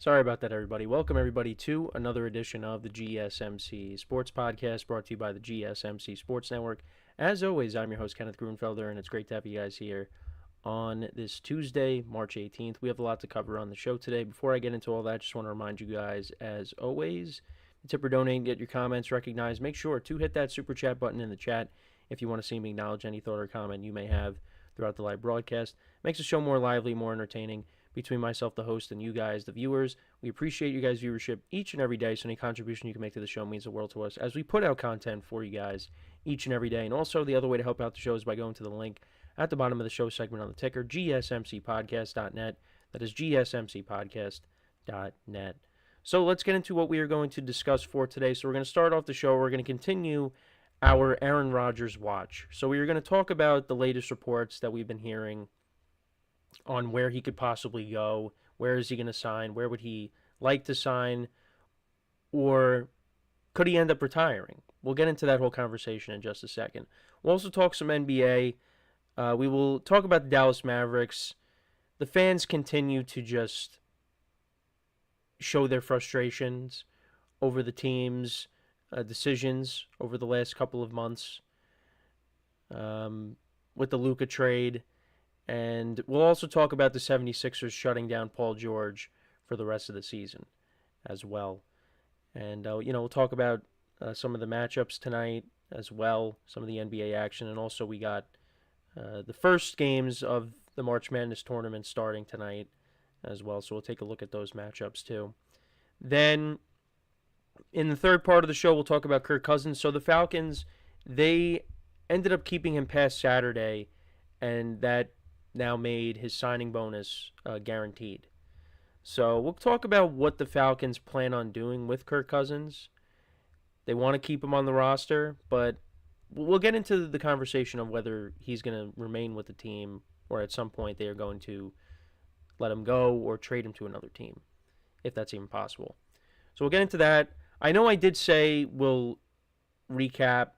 Sorry about that, everybody. Welcome, everybody, to another edition of the GSMC Sports Podcast brought to you by the GSMC Sports Network. As always, I'm your host, Kenneth Grunfelder, and it's great to have you guys here on this Tuesday, March 18th. We have a lot to cover on the show today. Before I get into all that, I just want to remind you guys, as always, tip or donate and get your comments recognized. Make sure to hit that super chat button in the chat if you want to see me acknowledge any thought or comment you may have throughout the live broadcast. Makes the show more lively, more entertaining. Between myself, the host, and you guys, the viewers, we appreciate you guys' viewership each and every day. So any contribution you can make to the show means the world to us as we put out content for you guys each and every day. And also, the other way to help out the show is by going to the link at the bottom of the show segment on the ticker, GSMCPodcast.net. That is GSMCPodcast.net. So let's get into what we are going to discuss for today. So we're going to start off the show. We're going to continue our Aaron Rodgers watch. So we are going to talk about the latest reports that we've been hearing on where he could possibly go, where is he going to sign, where would he like to sign, or could he end up retiring? We'll get into that whole conversation in just a second. We'll also talk some NBA. We will talk about the Dallas Mavericks. The fans continue to just show their frustrations over the team's decisions over the last couple of months with the Luka trade. And we'll also talk about the 76ers shutting down Paul George for the rest of the season as well. And, we'll talk about some of the matchups tonight as well, some of the NBA action. And also we got the first games of the March Madness tournament starting tonight as well. So we'll take a look at those matchups too. Then in the third part of the show, we'll talk about Kirk Cousins. So the Falcons, they ended up keeping him past Saturday, and that now made his signing bonus guaranteed. So we'll talk about what the Falcons plan on doing with Kirk Cousins. They want to keep him on the roster, but we'll get into the conversation of whether he's going to remain with the team or at some point they are going to let him go or trade him to another team, if that's even possible. So we'll get into that. I know I did say we'll recap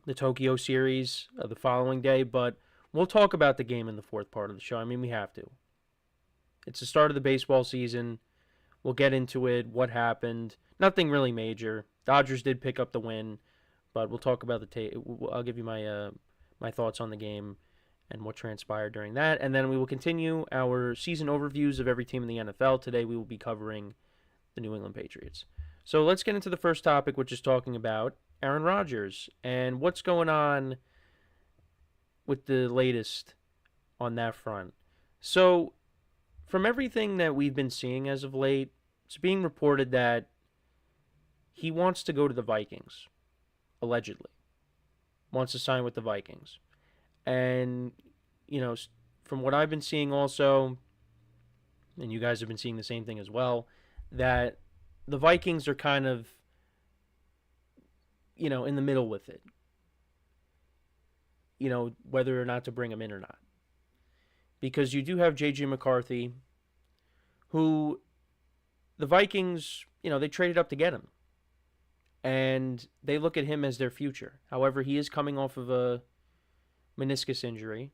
the Tokyo series the following day, but we'll talk about the game in the fourth part of the show. I mean, we have to. It's the start of the baseball season. We'll get into it, what happened. Nothing really major. Dodgers did pick up the win, but we'll talk about I'll give you my thoughts on the game and what transpired during that. And then we will continue our season overviews of every team in the NFL. Today we will be covering the New England Patriots. So let's get into the first topic, which is talking about Aaron Rodgers and what's going on with the latest on that front. So, from everything that we've been seeing as of late, it's being reported that he wants to go to the Vikings, allegedly. Wants to sign with the Vikings. And, from what I've been seeing also, and you guys have been seeing the same thing as well, that the Vikings are kind of, in the middle with it. Whether or not to bring him in or not. Because you do have J.J. McCarthy, who the Vikings, they traded up to get him. And they look at him as their future. However, he is coming off of a meniscus injury.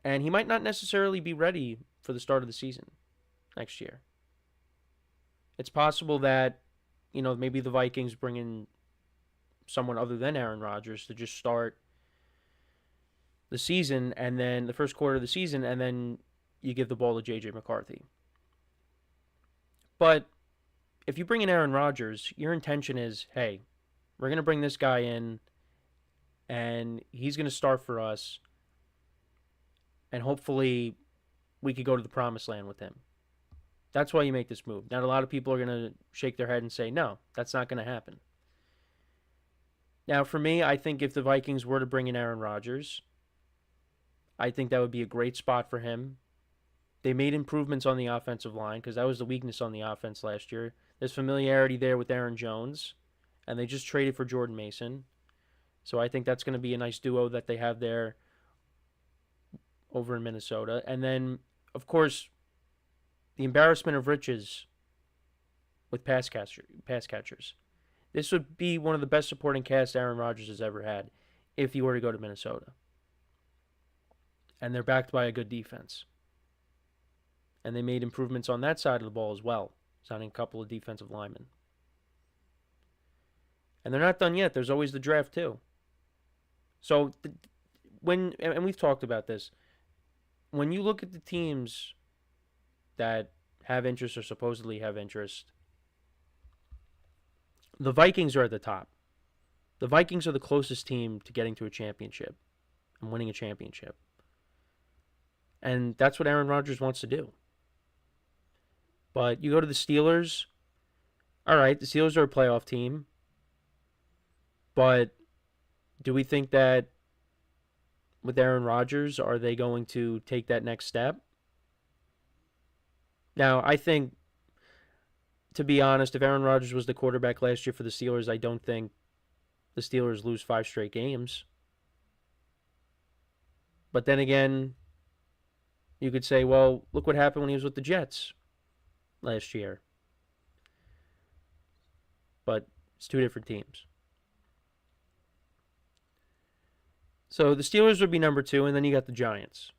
And he might not necessarily be ready for the start of the season next year. It's possible that, maybe the Vikings bring in someone other than Aaron Rodgers to just start the season and then the first quarter of the season, and then you give the ball to J.J. McCarthy. But if you bring in Aaron Rodgers, your intention is, hey, we're going to bring this guy in and he's going to start for us, and hopefully we could go to the promised land with him. That's why you make this move. Now, a lot of people are going to shake their head and say, no, that's not going to happen. Now, for me, I think if the Vikings were to bring in Aaron Rodgers, I think that would be a great spot for him. They made improvements on the offensive line because that was the weakness on the offense last year. There's familiarity there with Aaron Jones, and they just traded for Jordan Mason. So I think that's going to be a nice duo that they have there over in Minnesota. And then, of course, the embarrassment of riches with pass catchers. This would be one of the best supporting casts Aaron Rodgers has ever had if he were to go to Minnesota. And they're backed by a good defense. And they made improvements on that side of the ball as well, signing a couple of defensive linemen. And they're not done yet. There's always the draft, too. So, and we've talked about this, when you look at the teams that have interest or supposedly have interest, the Vikings are at the top. The Vikings are the closest team to getting to a championship and winning a championship. And that's what Aaron Rodgers wants to do. But you go to the Steelers. All right, the Steelers are a playoff team. But do we think that with Aaron Rodgers, are they going to take that next step? Now, I think, to be honest, if Aaron Rodgers was the quarterback last year for the Steelers, I don't think the Steelers lose 5 straight games. But then again, you could say, well, look what happened when he was with the Jets last year. But it's 2 different teams. So the Steelers would be number 2, and then you got the Giants,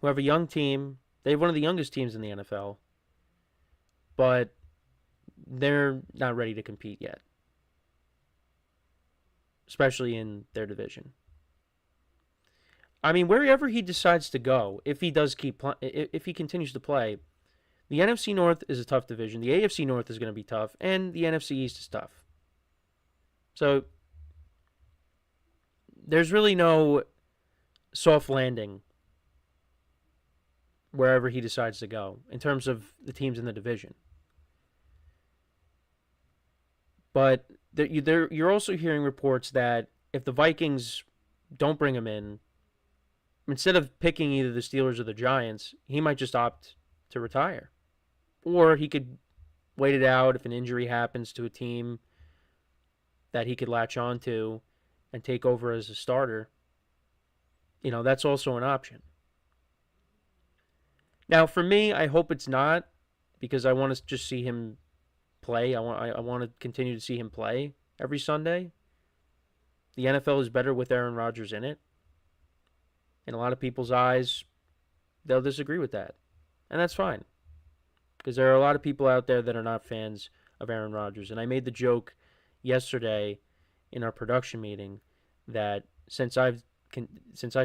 who have a young team. They have one of the youngest teams in the NFL, but they're not ready to compete yet, especially in their division. I mean, wherever he decides to go, if he continues to play, the NFC North is a tough division. The AFC North is going to be tough, and the NFC East is tough. So there's really no soft landing wherever he decides to go in terms of the teams in the division. But you're also hearing reports that if the Vikings don't bring him in, instead of picking either the Steelers or the Giants, he might just opt to retire. Or he could wait it out if an injury happens to a team that he could latch on to and take over as a starter. That's also an option. Now, for me, I hope it's not, because I want to just see him play. I want to continue to see him play every Sunday. The NFL is better with Aaron Rodgers in it. In a lot of people's eyes, they'll disagree with that. And that's fine, because there are a lot of people out there that are not fans of Aaron Rodgers. And I made the joke yesterday in our production meeting that since I've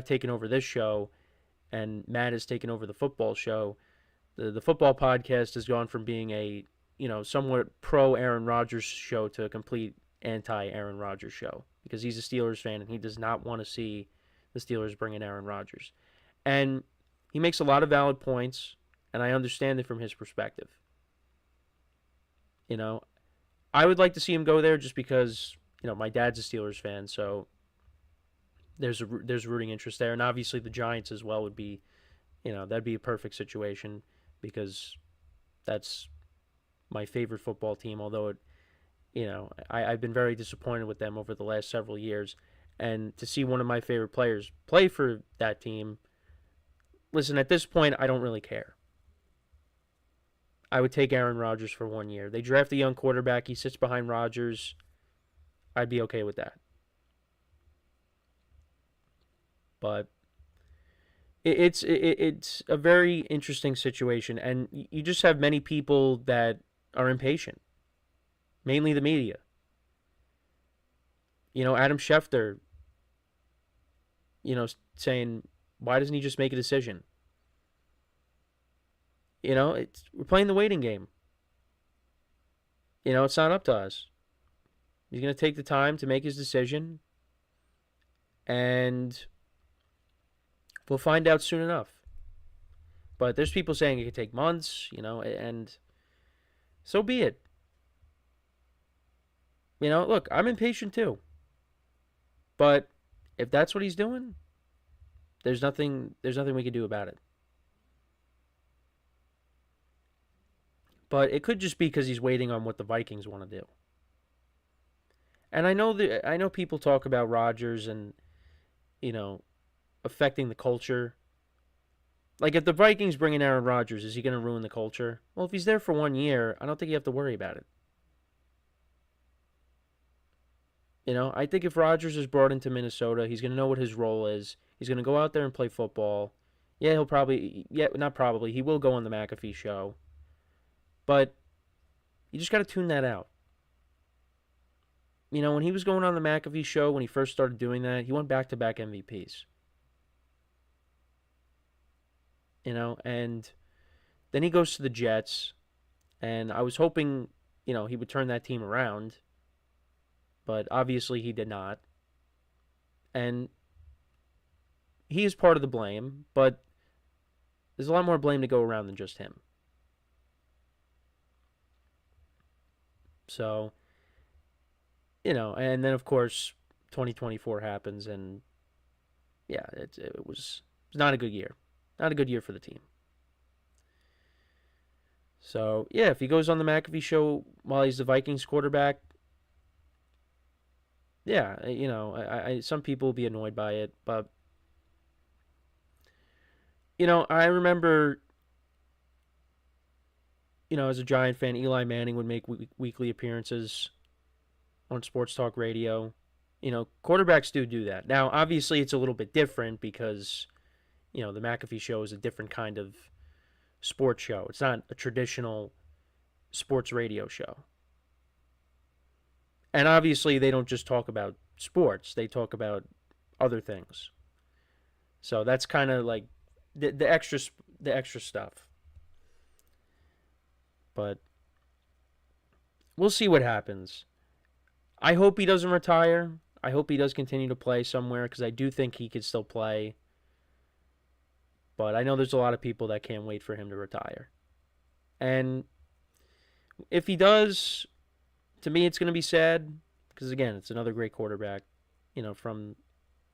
taken over this show and Matt has taken over the football show, the football podcast has gone from being a somewhat pro Aaron Rodgers show to a complete anti Aaron Rodgers show, because he's a Steelers fan and he does not want to see the Steelers bring in Aaron Rodgers. And he makes a lot of valid points, and I understand it from his perspective. I would like to see him go there just because my dad's a Steelers fan, so there's rooting interest there, and obviously the Giants as well would be, that'd be a perfect situation, because that's my favorite football team. Although I've been very disappointed with them over the last several years, and to see one of my favorite players play for that team, listen, at this point I don't really care. I would take Aaron Rodgers for 1 year. They draft a young quarterback. He sits behind Rodgers. I'd be okay with that. But it's a very interesting situation, and you just have many people that are impatient, mainly the media. Adam Schefter, saying, why doesn't he just make a decision? We're playing the waiting game. It's not up to us. He's going to take the time to make his decision, and we'll find out soon enough. But there's people saying it could take months, and so be it. Look, I'm impatient too. But if that's what he's doing, there's nothing we can do about it. But it could just be because he's waiting on what the Vikings want to do. And I know people talk about Rodgers and affecting the culture. Like, if the Vikings bring in Aaron Rodgers, is he going to ruin the culture? Well, if he's there for 1 year, I don't think you have to worry about it. I think if Rodgers is brought into Minnesota, he's going to know what his role is. He's going to go out there and play football. Yeah, he'll probably, yeah, not probably, he will go on the McAfee show. But you just got to tune that out. You know, when he was going on the McAfee show, when he first started doing that, he won back-to-back MVPs. You know, and then he goes to the Jets, and I was hoping, you know, he would turn that team around, but obviously he did not. And he is part of the blame, but there's a lot more blame to go around than just him. So, you know, and then of course 2024 happens, and yeah, it was not a good year. Not a good year for the team. So, yeah, if he goes on the McAfee show while he's the Vikings quarterback, yeah, you know, some people will be annoyed by it, but you know, I remember, you know, as a Giant fan, Eli Manning would make weekly appearances on sports talk radio. You know, quarterbacks do that. Now, obviously, it's a little bit different because, you know, the McAfee show is a different kind of sports show. It's not a traditional sports radio show. And obviously, they don't just talk about sports, they talk about other things. So that's kind of like the extra stuff. But we'll see what happens. I hope he doesn't retire. I hope he does continue to play somewhere because I do think he could still play. But I know there's a lot of people that can't wait for him to retire. And if he does, to me, it's going to be sad because, again, it's another great quarterback, you know, from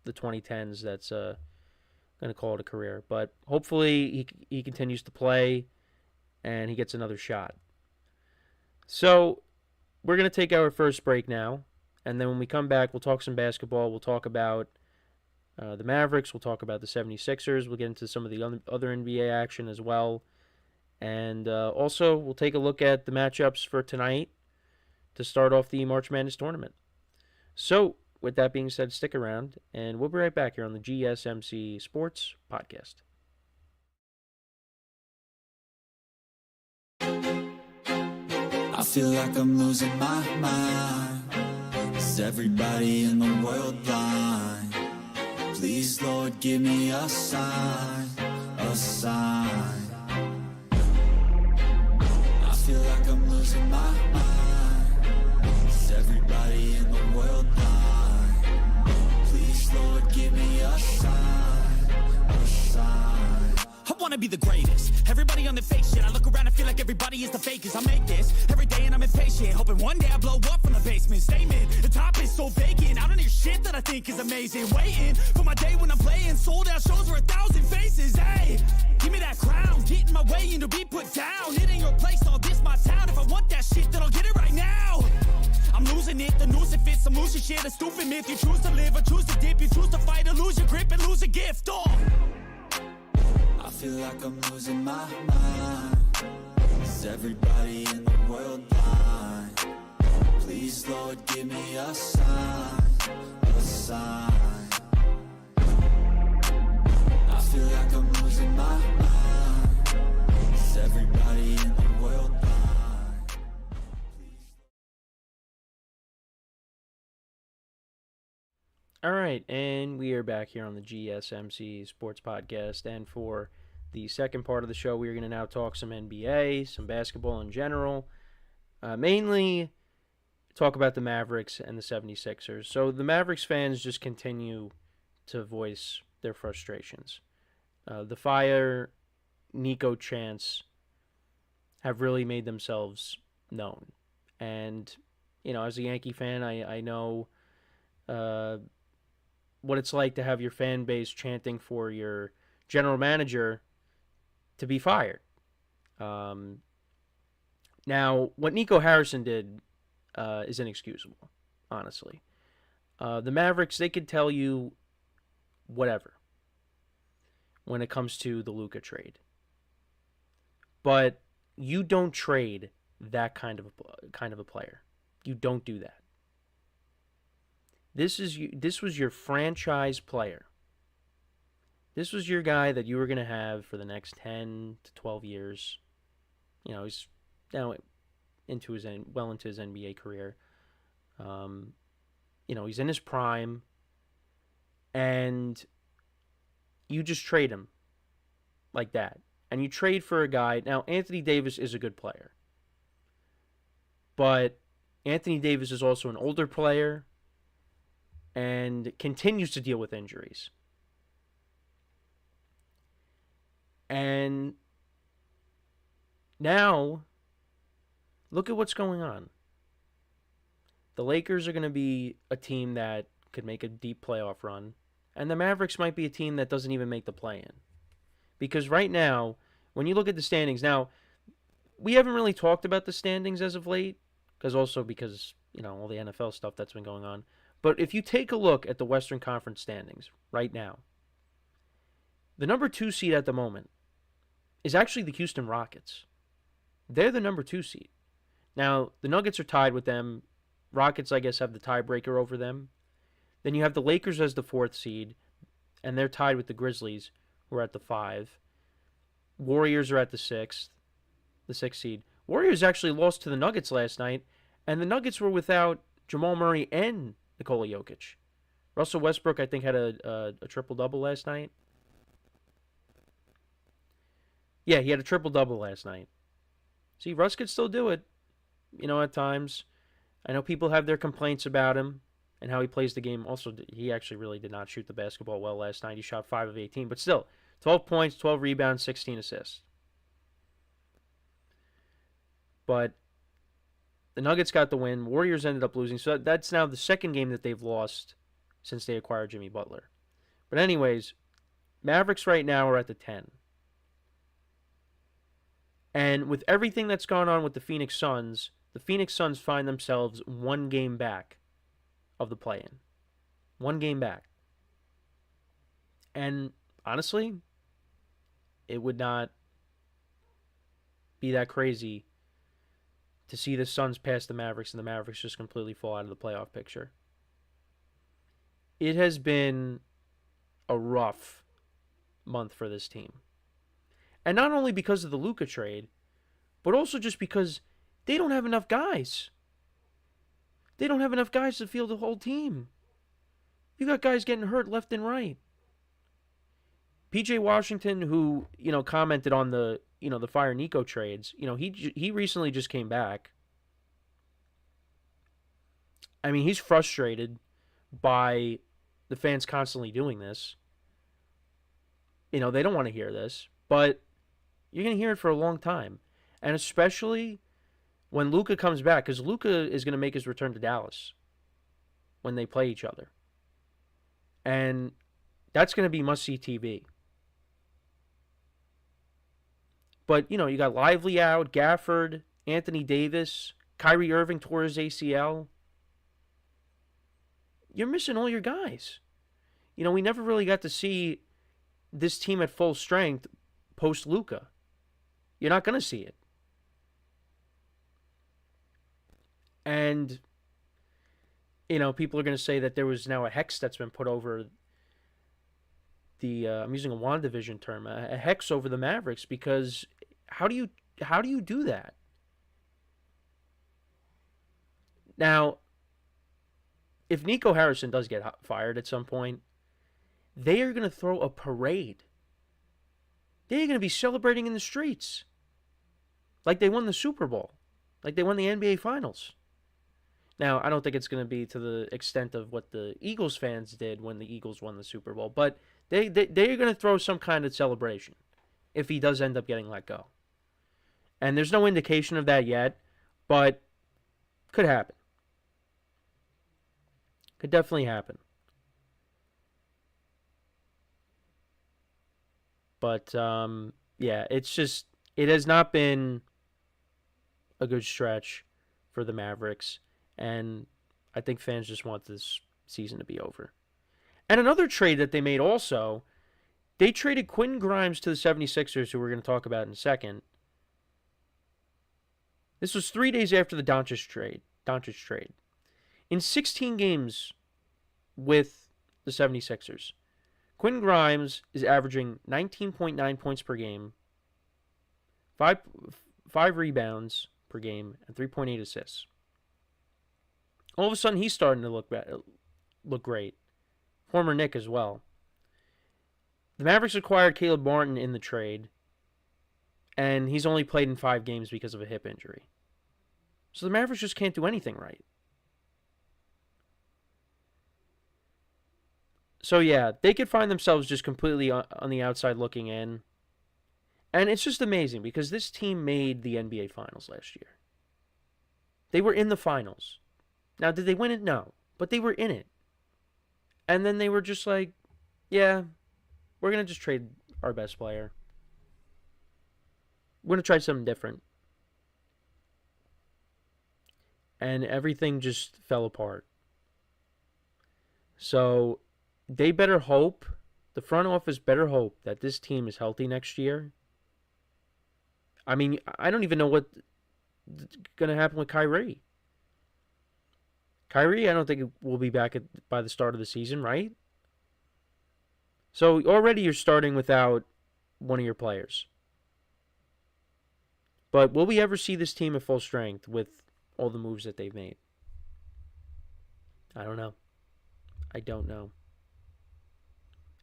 the 2010s that's going to call it a career. But hopefully he continues to play and he gets another shot. So we're going to take our first break now. And then when we come back, we'll talk some basketball. We'll talk about the Mavericks. We'll talk about the 76ers. We'll get into some of the other NBA action as well. And also, we'll take a look at the matchups for tonight to start off the March Madness tournament. So, with that being said, stick around, and we'll be right back here on the GSMC Sports Podcast. I feel like I'm losing my mind. Is everybody in the world blind? Please, Lord, give me a sign, a sign. I feel like I'm losing my mind. Is everybody in the world blind? Please, Lord, give me a sign, a sign. I wanna be the greatest. Everybody on the fake shit. I look around and feel like everybody is the fakest. I make this every day and I'm impatient, hoping one day I blow up from the basement. Statement, the top is so vacant. I don't hear shit that I think is amazing. Waiting for my day when I'm playing sold out shows for 1,000 faces. Hey, give me that crown, get in my way and to be put down. It ain't your place, all this my town. If I want that shit, then I'll get it right now. I'm losing it, the noose it fits. I'm losing shit, a stupid myth. You choose to live or choose to dip. You choose to fight or lose your grip and lose a gift. Oh, I feel like I'm losing my mind. Is everybody in the world blind? Please, Lord, give me a sign, a sign. I feel like I'm losing my mind. Is everybody in the world blind? All right, and we are back here on the GSMC Sports Podcast, and for the second part of the show, we are going to now talk some NBA, some basketball in general, mainly talk about the Mavericks and the 76ers. So the Mavericks fans just continue to voice their frustrations. The Fire, Nico chants have really made themselves known. And, you know, as a Yankee fan, I know what it's like to have your fan base chanting for your general manager to be fired. Now, what Nico Harrison did is inexcusable, honestly. The Mavericks, they could tell you whatever when it comes to the Luka trade. But you don't trade that kind of a player. You don't do that. This was your franchise player This was your guy that you were going to have for the next 10 to 12 years. He's now into his NBA career. He's in his prime, and you just trade him like that. And you trade for a guy. Now, Anthony Davis is a good player, but Anthony Davis is also an older player and continues to deal with injuries. And now, look at what's going on. The Lakers are going to be a team that could make a deep playoff run, and the Mavericks might be a team that doesn't even make the play-in. Because right now, when you look at the standings, now, we haven't really talked about the standings as of late, because all the NFL stuff that's been going on. But if you take a look at the Western Conference standings right now, the number 2 seed at the moment is actually the Houston Rockets. They're the number 2 seed. Now, the Nuggets are tied with them. Rockets, I guess, have the tiebreaker over them. Then you have the Lakers as the 4th seed, and they're tied with the Grizzlies, who are at the 5. Warriors are at the 6th seed. Warriors actually lost to the Nuggets last night, and the Nuggets were without Jamal Murray and Nikola Jokic. Russell Westbrook, I think, had a triple-double last night. Yeah, he had a triple-double last night. See, Russ could still do it, at times. I know people have their complaints about him and how he plays the game. Also, he actually really did not shoot the basketball well last night. He shot 5 of 18, but still, 12 points, 12 rebounds, 16 assists. But the Nuggets got the win. Warriors ended up losing, so that's now the second game that they've lost since they acquired Jimmy Butler. But anyways, Mavericks right now are at the 10. And with everything that's gone on with the Phoenix Suns find themselves 1 game back of the play-in. 1 game back. And honestly, it would not be that crazy to see the Suns pass the Mavericks and the Mavericks just completely fall out of the playoff picture. It has been a rough month for this team. And not only because of the Luka trade, but also just because they don't have enough guys. They don't have enough guys to field the whole team. You got guys getting hurt left and right. PJ Washington, who, commented on the Fire Nico trades, he recently just came back. I mean, he's frustrated by the fans constantly doing this. They don't want to hear this, but you're going to hear it for a long time. And especially when Luka comes back, because Luka is going to make his return to Dallas when they play each other. And that's going to be must-see TV. But, you got Lively out, Gafford, Anthony Davis, Kyrie Irving tore his ACL. You're missing all your guys. We never really got to see this team at full strength post-Luka. You're not going to see it. And, people are going to say that there was now a hex that's been put over the, I'm using a WandaVision term, a hex over the Mavericks, because how do you do that? Now, if Nico Harrison does get fired at some point, they are going to throw a parade. They're going to be celebrating in the streets like they won the Super Bowl, like they won the NBA Finals. Now, I don't think it's going to be to the extent of what the Eagles fans did when the Eagles won the Super Bowl, but they're going to throw some kind of celebration if he does end up getting let go. And there's no indication of that yet, but could happen. Could definitely happen. But, yeah, it has not been a good stretch for the Mavericks. And I think fans just want this season to be over. And another trade that they made also, they traded Quentin Grimes to the 76ers, who we're going to talk about in a second. This was 3 days after the Doncic trade. In 16 games with the 76ers, Quinn Grimes is averaging 19.9 points per game, five rebounds per game, and 3.8 assists. All of a sudden, he's starting to look great. Former Knick as well. The Mavericks acquired Caleb Martin in the trade, and he's only played in 5 games because of a hip injury. So the Mavericks just can't do anything right. So yeah, they could find themselves just completely on the outside looking in. And it's just amazing because this team made the NBA Finals last year. They were in the finals. Now, did they win it? No. But they were in it. And then they were just like, yeah, we're going to just trade our best player. We're going to try something different. And everything just fell apart. So they better hope, the front office better hope that this team is healthy next year. I mean, I don't even know what's going to happen with Kyrie. Kyrie, I don't think will be back by the start of the season, right? So already you're starting without one of your players. But will we ever see this team at full strength with all the moves that they've made? I don't know. I don't know.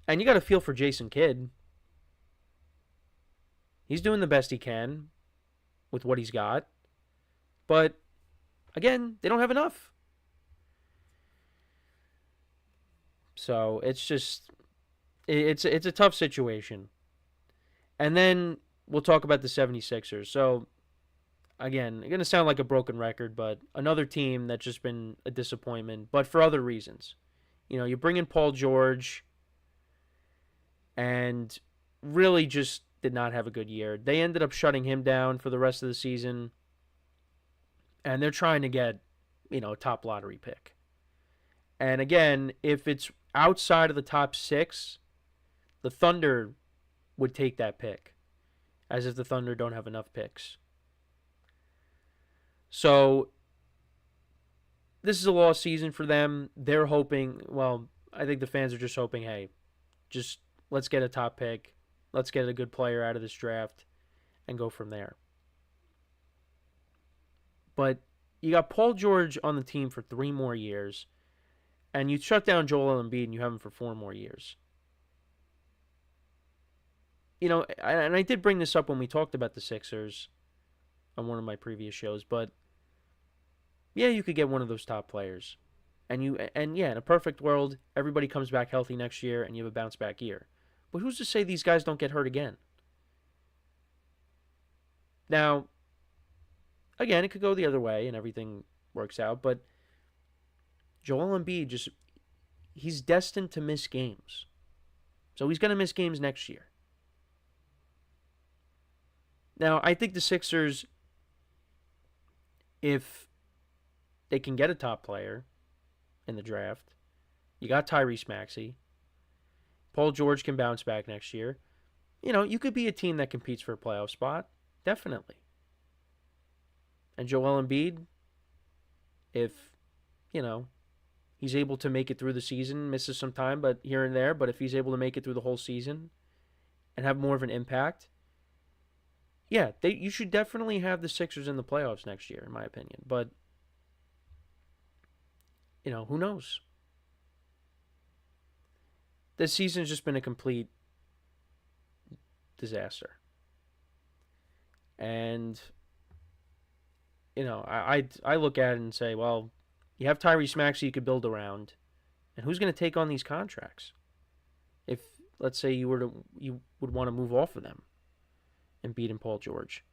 And you got to feel for Jason Kidd. He's doing the best he can with what he's got. But, again, they don't have enough. So, it's just, it's a tough situation. And then we'll talk about the 76ers. So, again, going to sound like a broken record, but another team that's just been a disappointment, but for other reasons. You know, you bring in Paul George and really just did not have a good year. They ended up shutting him down for the rest of the season, and they're trying to get, a top lottery pick. And again, if it's outside of the top 6, the Thunder would take that pick, as if the Thunder don't have enough picks. So this is a lost season for them. They're hoping, I think the fans are just hoping, hey, just let's get a top pick. Let's get a good player out of this draft and go from there. But you got Paul George on the team for 3 more years, and you shut down Joel Embiid and you have him for 4 more years. And I did bring this up when we talked about the Sixers on one of my previous shows, but yeah, you could get one of those top players. And in a perfect world, everybody comes back healthy next year and you have a bounce back year. But who's to say these guys don't get hurt again? Now, again, it could go the other way and everything works out, but Joel Embiid he's destined to miss games. So he's going to miss games next year. Now, I think the Sixers, if they can get a top player in the draft, you got Tyrese Maxey, Paul George can bounce back next year. You could be a team that competes for a playoff spot. Definitely. And Joel Embiid, if, he's able to make it through the season, misses some time, but here and there, but if he's able to make it through the whole season and have more of an impact, yeah, you should definitely have the Sixers in the playoffs next year, in my opinion. But, who knows? This season's just been a complete disaster. And, I look at it and say, well, you have Tyrese Maxey you could build around. And who's going to take on these contracts? If, let's say, you would want to move off of them and beat in Paul George.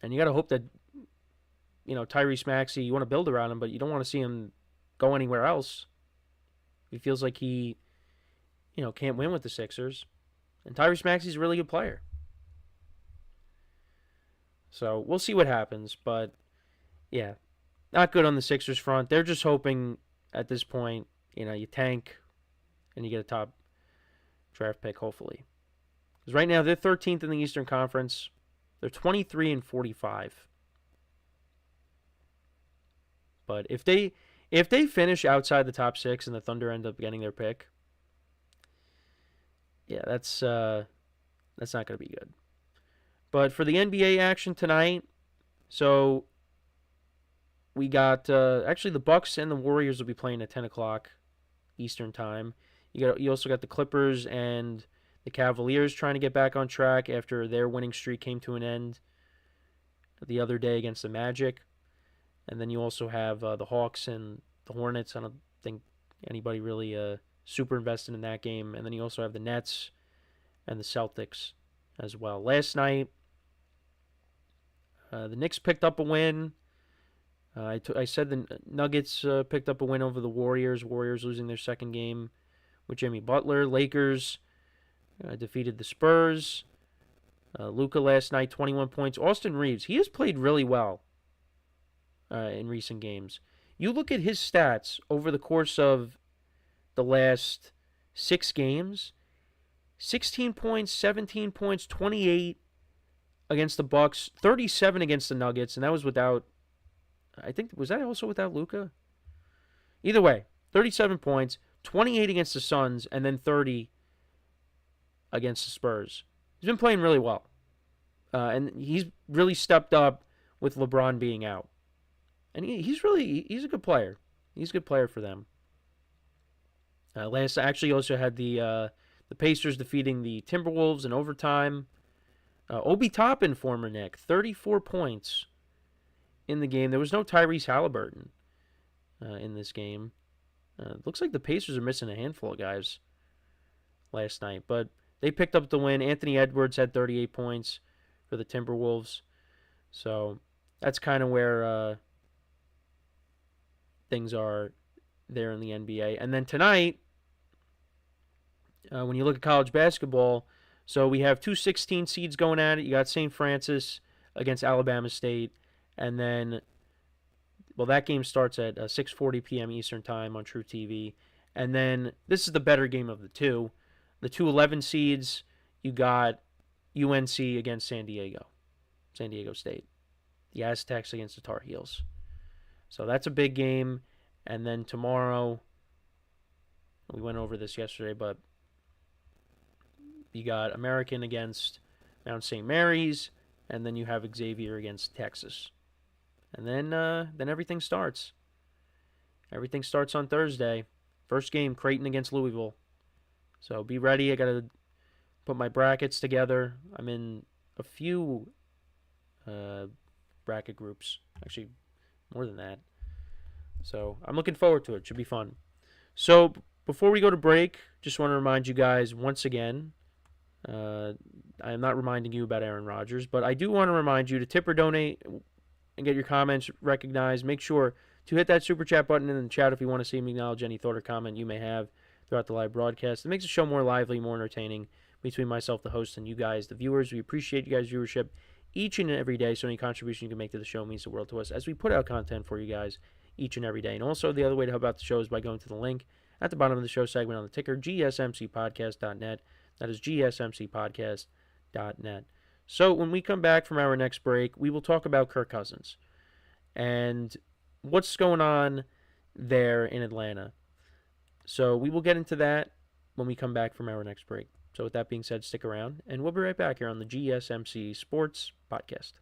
And you got to hope that, Tyrese Maxey, you want to build around him, but you don't want to see him go anywhere else. He feels like he, can't win with the Sixers. And Tyrese Maxey's a really good player. So we'll see what happens. But, yeah, not good on the Sixers front. They're just hoping at this point, you tank and you get a top draft pick, hopefully. Because right now they're 13th in the Eastern Conference. They're 23-45. But if they If they finish outside the top 6 and the Thunder end up getting their pick, yeah, that's not going to be good. But for the NBA action tonight, so we got actually the Bucks and the Warriors will be playing at 10 o'clock Eastern time. You also got the Clippers and the Cavaliers trying to get back on track after their winning streak came to an end the other day against the Magic. And then you also have the Hawks and the Hornets. I don't think anybody really super invested in that game. And then you also have the Nets and the Celtics as well. Last night, the Knicks picked up a win. I said the Nuggets picked up a win over the Warriors. Warriors losing their second game with Jimmy Butler. Lakers defeated the Spurs. Luka last night, 21 points. Austin Reeves, he has played really well in recent games. You look at his stats over the course of the last 6 games, 16 points, 17 points, 28 against the Bucks, 37 against the Nuggets, and that was without, I think, was that also without Luka? Either way, 37 points, 28 against the Suns, and then 30 against the Spurs. He's been playing really well. And he's really stepped up with LeBron being out. And he's a good player. He's a good player for them. Actually also had the Pacers defeating the Timberwolves in overtime. Obi Toppin, former Knick, 34 points in the game. There was no Tyrese Halliburton in this game. Looks like the Pacers are missing a handful of guys last night, but they picked up the win. Anthony Edwards had 38 points for the Timberwolves. So that's kind of where things are there in the NBA. And then tonight, when you look at college basketball, so we have 2 16 seeds going at it. You got St. Francis against Alabama State. And then, well, that game starts at 6:40 p.m. Eastern Time on True TV. And then this is the better game of the two. The 2 11 seeds, you got UNC against San Diego State. The Aztecs against the Tar Heels. So that's a big game. And then tomorrow, we went over this yesterday, but you got American against Mount St. Mary's, and then you have Xavier against Texas. And then everything starts. Everything starts on Thursday. First game, Creighton against Louisville. So be ready. I got to put my brackets together. I'm in a few bracket groups. Actually, more than that. So I'm looking forward to it. Should be fun. So before we go to break, just want to remind you guys once again, I am not reminding you about Aaron Rodgers, but I do want to remind you to tip or donate and get your comments recognized. Make sure to hit that super chat button in the chat if you want to see me acknowledge any thought or comment you may have throughout the live broadcast. It makes the show more lively, more entertaining between myself, the host, and you guys, the viewers. We appreciate you guys' viewership each and every day, so any contribution you can make to the show means the world to us as we put out content for you guys each and every day. And also, the other way to help out the show is by going to the link at the bottom of the show segment on the ticker, GSMCPodcast.net. That is GSMCPodcast.net. So when we come back from our next break, we will talk about Kirk Cousins and what's going on there in Atlanta. So we will get into that when we come back from our next break. So with that being said, stick around, and we'll be right back here on the GSMC Sports Podcast.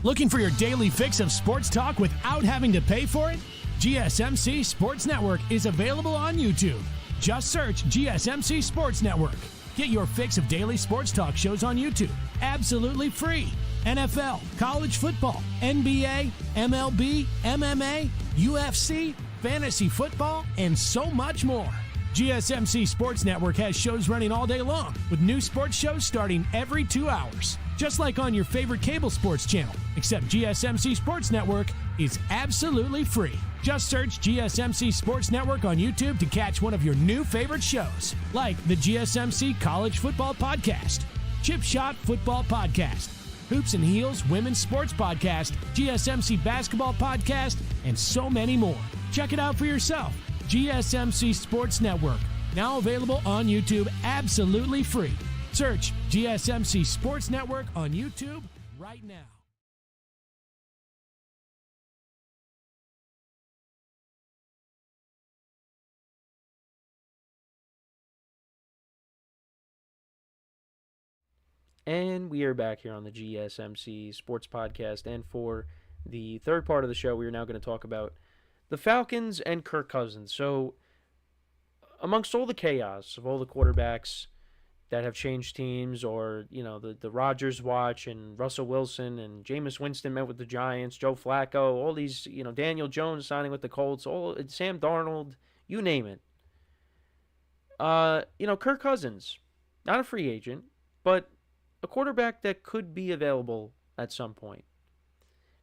Looking for your daily fix of sports talk without having to pay for it? GSMC Sports Network is available on YouTube. Just search GSMC Sports Network. Get your fix of daily sports talk shows on YouTube, absolutely free. NFL, college football, NBA, MLB, MMA, UFC, fantasy football, and so much more. GSMC Sports Network has shows running all day long, with new sports shows starting every 2 hours. Just like on your favorite cable sports channel, except GSMC Sports Network is absolutely free. Just search GSMC Sports Network on YouTube to catch one of your new favorite shows, like the GSMC College Football Podcast, Chip Shot Football Podcast, Hoops and Heels Women's Sports Podcast, GSMC Basketball Podcast, and so many more. Check it out for yourself. GSMC Sports Network, now available on YouTube absolutely free. Search GSMC Sports Network on YouTube right now. And we are back here on the GSMC Sports Podcast. And for the third part of the show, we are now going to talk about the Falcons and Kirk Cousins. So, amongst all the chaos of all the quarterbacks that have changed teams, or, the Rodgers watch and Russell Wilson and Jameis Winston met with the Giants, Joe Flacco, all these, Daniel Jones signing with the Colts, Sam Darnold, you name it. Kirk Cousins, not a free agent, but a quarterback that could be available at some point.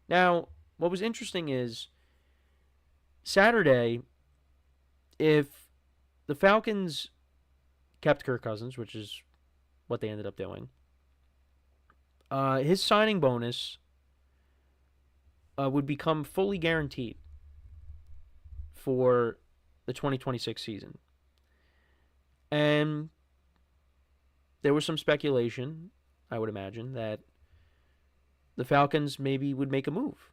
Now, what was interesting is Saturday, if the Falcons kept Kirk Cousins, which is what they ended up doing, his signing bonus would become fully guaranteed for the 2026 season. And there was some speculation, I would imagine, that the Falcons maybe would make a move.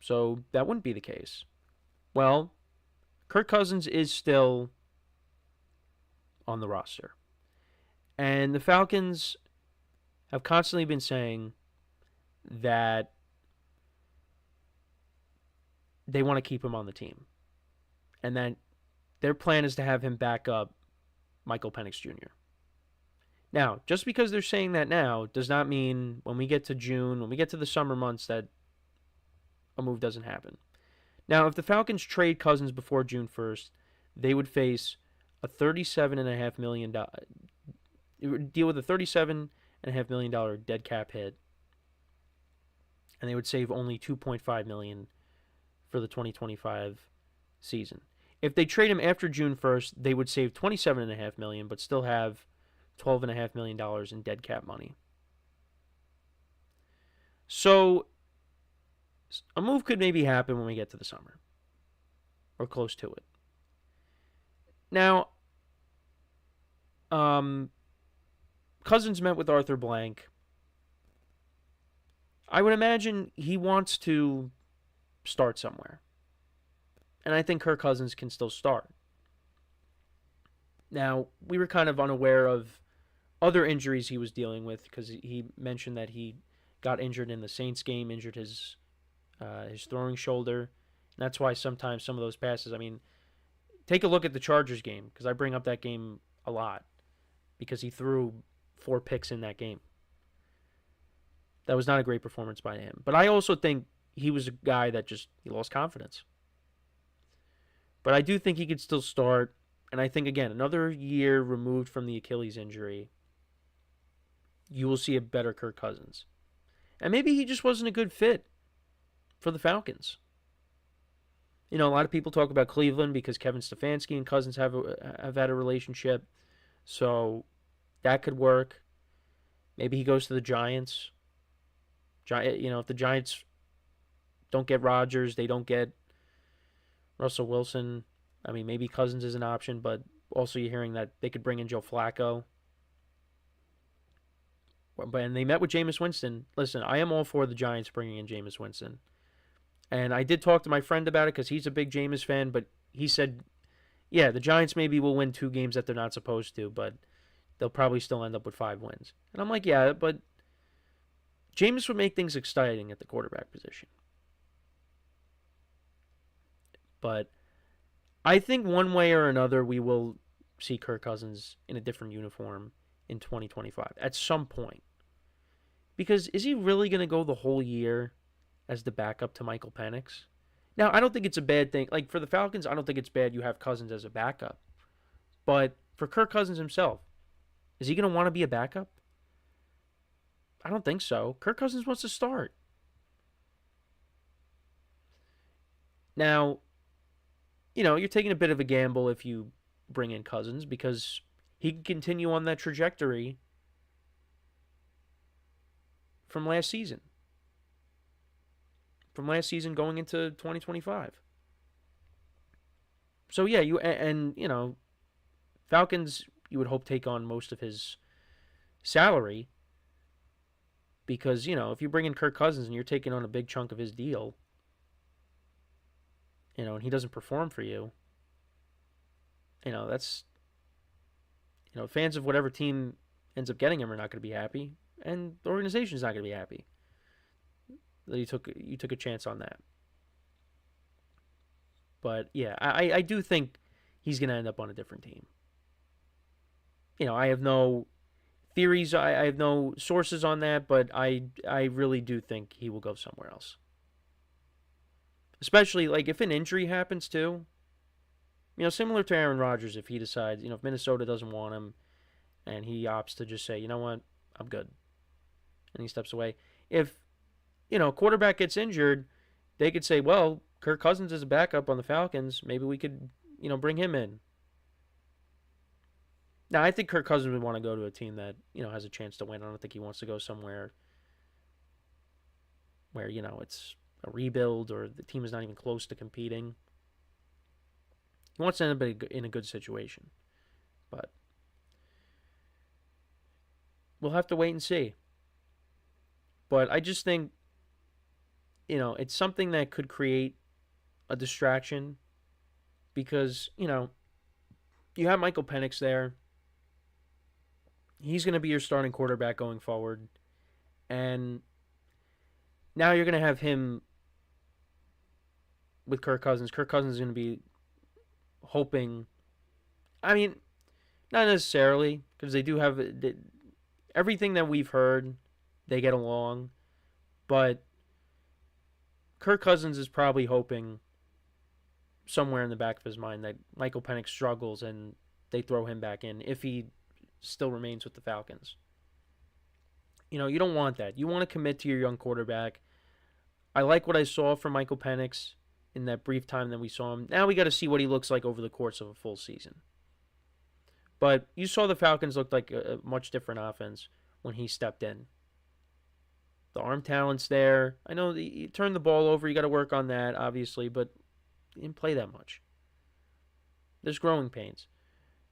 So that wouldn't be the case. Well, Kirk Cousins is still on the roster. And the Falcons have constantly been saying that they want to keep him on the team. And that their plan is to have him back up Michael Penix Jr. Now, just because they're saying that now does not mean when we get to June, when we get to the summer months, that a move doesn't happen. Now, if the Falcons trade Cousins before June 1st, they would face a $37.5 million deal with a $37.5 million dead cap hit, and they would save only $2.5 million for the 2025 season. If they trade him after June 1st, they would save $27.5 million, but still have $12.5 million in dead cap money. So a move could maybe happen when we get to the summer, or close to it. Now, Cousins met with Arthur Blank. I would imagine he wants to start somewhere. And I think Kirk Cousins can still start. Now, we were kind of unaware of other injuries he was dealing with, because he mentioned that he got injured in the Saints game, injured his throwing shoulder. And that's why sometimes some of those passes, take a look at the Chargers game, because I bring up that game a lot, because he threw 4 picks in that game. That was not a great performance by him. But I also think he was a guy that he lost confidence. But I do think he could still start. And I think, again, another year removed from the Achilles injury, you will see a better Kirk Cousins. And maybe he just wasn't a good fit for the Falcons. A lot of people talk about Cleveland because Kevin Stefanski and Cousins have had a relationship. So that could work. Maybe he goes to the Giants. If the Giants don't get Rodgers, they don't get Russell Wilson. Maybe Cousins is an option, but also you're hearing that they could bring in Joe Flacco. And they met with Jameis Winston. Listen, I am all for the Giants bringing in Jameis Winston. And I did talk to my friend about it because he's a big Jameis fan, but he said, yeah, the Giants maybe will win 2 games that they're not supposed to, but they'll probably still end up with 5 wins. And I'm like, yeah, but Jameis would make things exciting at the quarterback position. But I think one way or another we will see Kirk Cousins in a different uniform in 2025 at some point. Because is he really going to go the whole year as the backup to Michael Penix? Now, I don't think it's a bad thing. Like, for the Falcons, I don't think it's bad you have Cousins as a backup. But for Kirk Cousins himself, is he going to want to be a backup? I don't think so. Kirk Cousins wants to start. Now, you're taking a bit of a gamble if you bring in Cousins, because he can continue on that trajectory from last season. From last season going into 2025. So yeah, Falcons, you would hope, take on most of his salary, because, if you bring in Kirk Cousins and you're taking on a big chunk of his deal, and he doesn't perform for you, that's, fans of whatever team ends up getting him are not going to be happy, and the organization's not going to be happy that you took a chance on that. But yeah, I do think he's going to end up on a different team. I have no theories, I have no sources on that, but I really do think he will go somewhere else. Especially like if an injury happens too. Similar to Aaron Rodgers, if he decides, if Minnesota doesn't want him and he opts to just say, you know what, I'm good, and he steps away. If, quarterback gets injured, they could say, well, Kirk Cousins is a backup on the Falcons. Maybe we could, bring him in. Now, I think Kirk Cousins would want to go to a team that, has a chance to win. I don't think he wants to go somewhere where, it's a rebuild or the team is not even close to competing. He wants to end up in a good situation. But we'll have to wait and see. But I just think, it's something that could create a distraction because, you have Michael Penix there. He's going to be your starting quarterback going forward. And now you're going to have him with Kirk Cousins. Kirk Cousins is going to be hoping. I mean, not necessarily, because they do have everything that we've heard, they get along. But Kirk Cousins is probably hoping somewhere in the back of his mind that Michael Penix struggles and they throw him back in if he still remains with the Falcons. You don't want that. You want to commit to your young quarterback. I like what I saw from Michael Penix in that brief time that we saw him. Now we got to see what he looks like over the course of a full season. But you saw the Falcons looked like a much different offense when he stepped in. The arm talent's there. I know you turn the ball over. You got to work on that, obviously, but he didn't play that much. There's growing pains.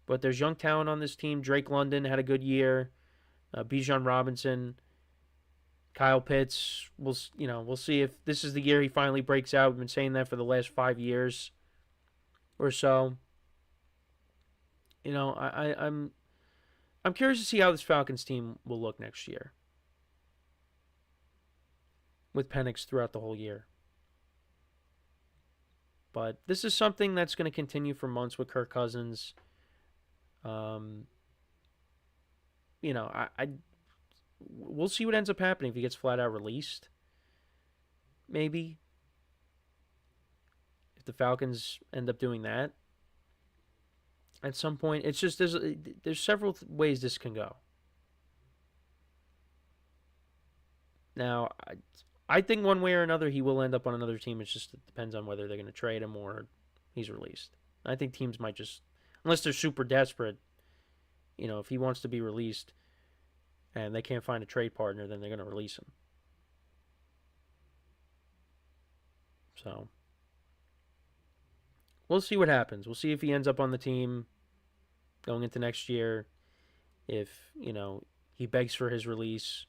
But there's young talent on this team. Drake London had a good year. Bijan Robinson, Kyle Pitts. We'll see if this is the year he finally breaks out. We've been saying that for the last 5 years or so. I'm curious to see how this Falcons team will look next year with Penix throughout the whole year. But this is something that's going to continue for months with Kirk Cousins. We'll see what ends up happening if he gets flat out released. Maybe. If the Falcons end up doing that at some point. It's just there's several ways this can go. Now, I think one way or another he will end up on another team. It depends on whether they're going to trade him or he's released. I think teams might just, unless they're super desperate, if he wants to be released and they can't find a trade partner, then they're going to release him. So, we'll see what happens. We'll see if he ends up on the team going into next year. If, he begs for his release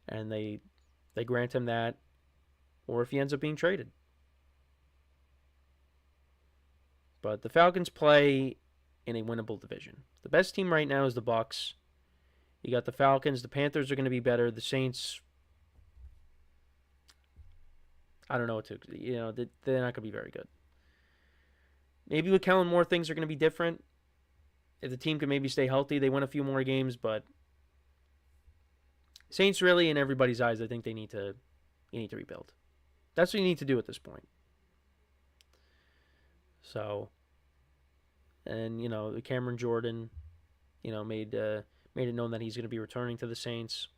and they grant him that, or if he ends up being traded. But the Falcons play in a winnable division. The best team right now is the Bucs. You got the Falcons. The Panthers are going to be better. The Saints, I don't know what to, they're not going to be very good. Maybe with Kellen Moore, things are going to be different. If the team can maybe stay healthy, they win a few more games, but Saints really, in everybody's eyes, I think you need to rebuild. That's what you need to do at this point. So, and Cameron Jordan, made it known that he's going to be returning to the Saints,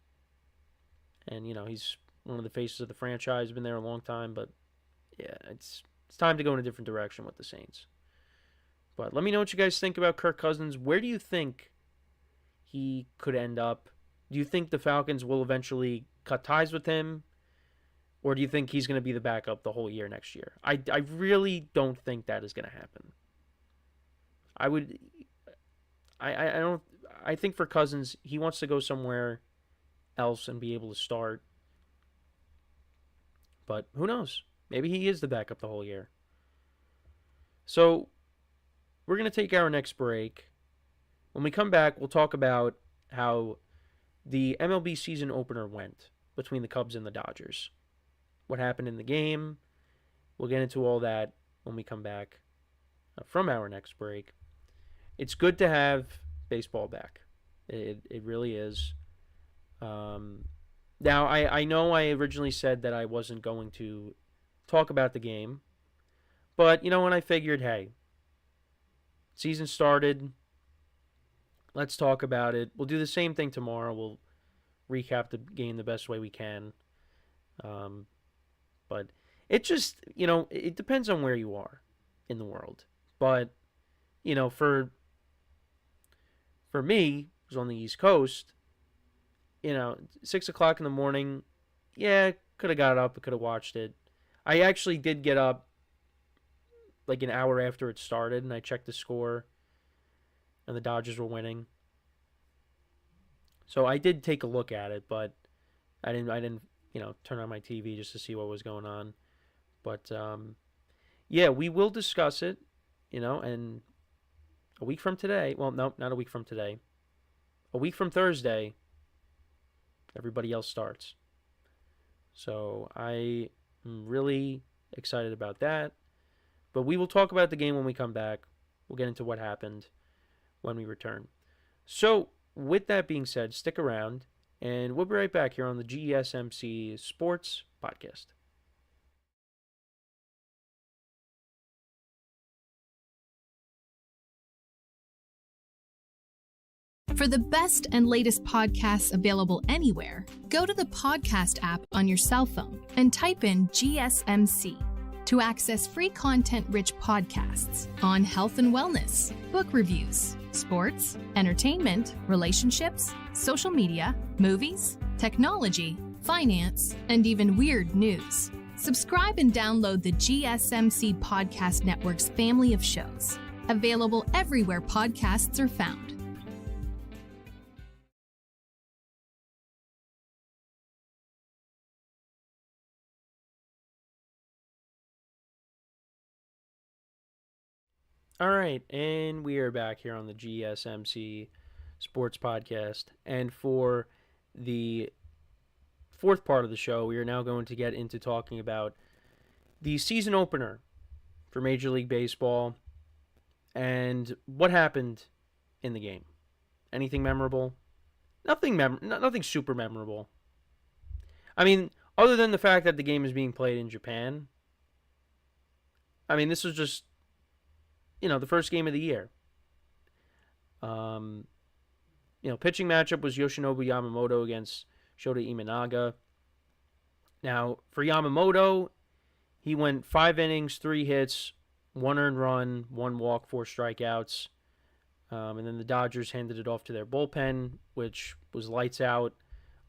and he's one of the faces of the franchise. Been there a long time, but yeah, it's time to go in a different direction with the Saints. But let me know what you guys think about Kirk Cousins. Where do you think he could end up? Do you think the Falcons will eventually cut ties with him? Or do you think he's going to be the backup the whole year next year? I really don't think that is going to happen. I think for Cousins, he wants to go somewhere else and be able to start. But who knows? Maybe he is the backup the whole year. So, we're going to take our next break. When we come back, we'll talk about how the MLB season opener went between the Cubs and the Dodgers. What happened in the game. We'll get into all that when we come back from our next break. It's good to have baseball back. It really is. Now, I know I originally said that I wasn't going to talk about the game. But, when I figured, hey, season started. Let's talk about it. We'll do the same thing tomorrow. We'll recap the game the best way we can. But it just, it depends on where you are in the world. But, for me, who's on the East Coast, 6 o'clock in the morning, yeah, could have got up, could have watched it. I actually did get up like an hour after it started, and I checked the score, and the Dodgers were winning. So I did take a look at it, but I didn't, turn on my TV just to see what was going on. But yeah, we will discuss it, and a week from today. Well, no, not a week from today. A week from Thursday, everybody else starts. So I am really excited about that. But we will talk about the game when we come back. We'll get into what happened when we return. So, with that being said, stick around, and we'll be right back here on the GSMC Sports Podcast. For the best and latest podcasts available anywhere, go to the podcast app on your cell phone and type in GSMC to access free content-rich podcasts on health and wellness, book reviews, sports, entertainment, relationships, social media, movies, technology, finance, and even weird news. Subscribe and download the GSMC Podcast Network's family of shows, available everywhere podcasts are found. All right, and we are back here on the GSMC Sports Podcast. And for the fourth part of the show, we are now going to get into talking about the season opener for Major League Baseball and what happened in the game. Anything memorable? Nothing super memorable. I mean, other than the fact that the game is being played in Japan. I mean, this was just the first game of the year. Pitching matchup was Yoshinobu Yamamoto against Shota Imanaga. Now, for Yamamoto, he went 5 innings, 3 hits, 1 earned run, 1 walk, 4 strikeouts. And then the Dodgers handed it off to their bullpen, which was lights out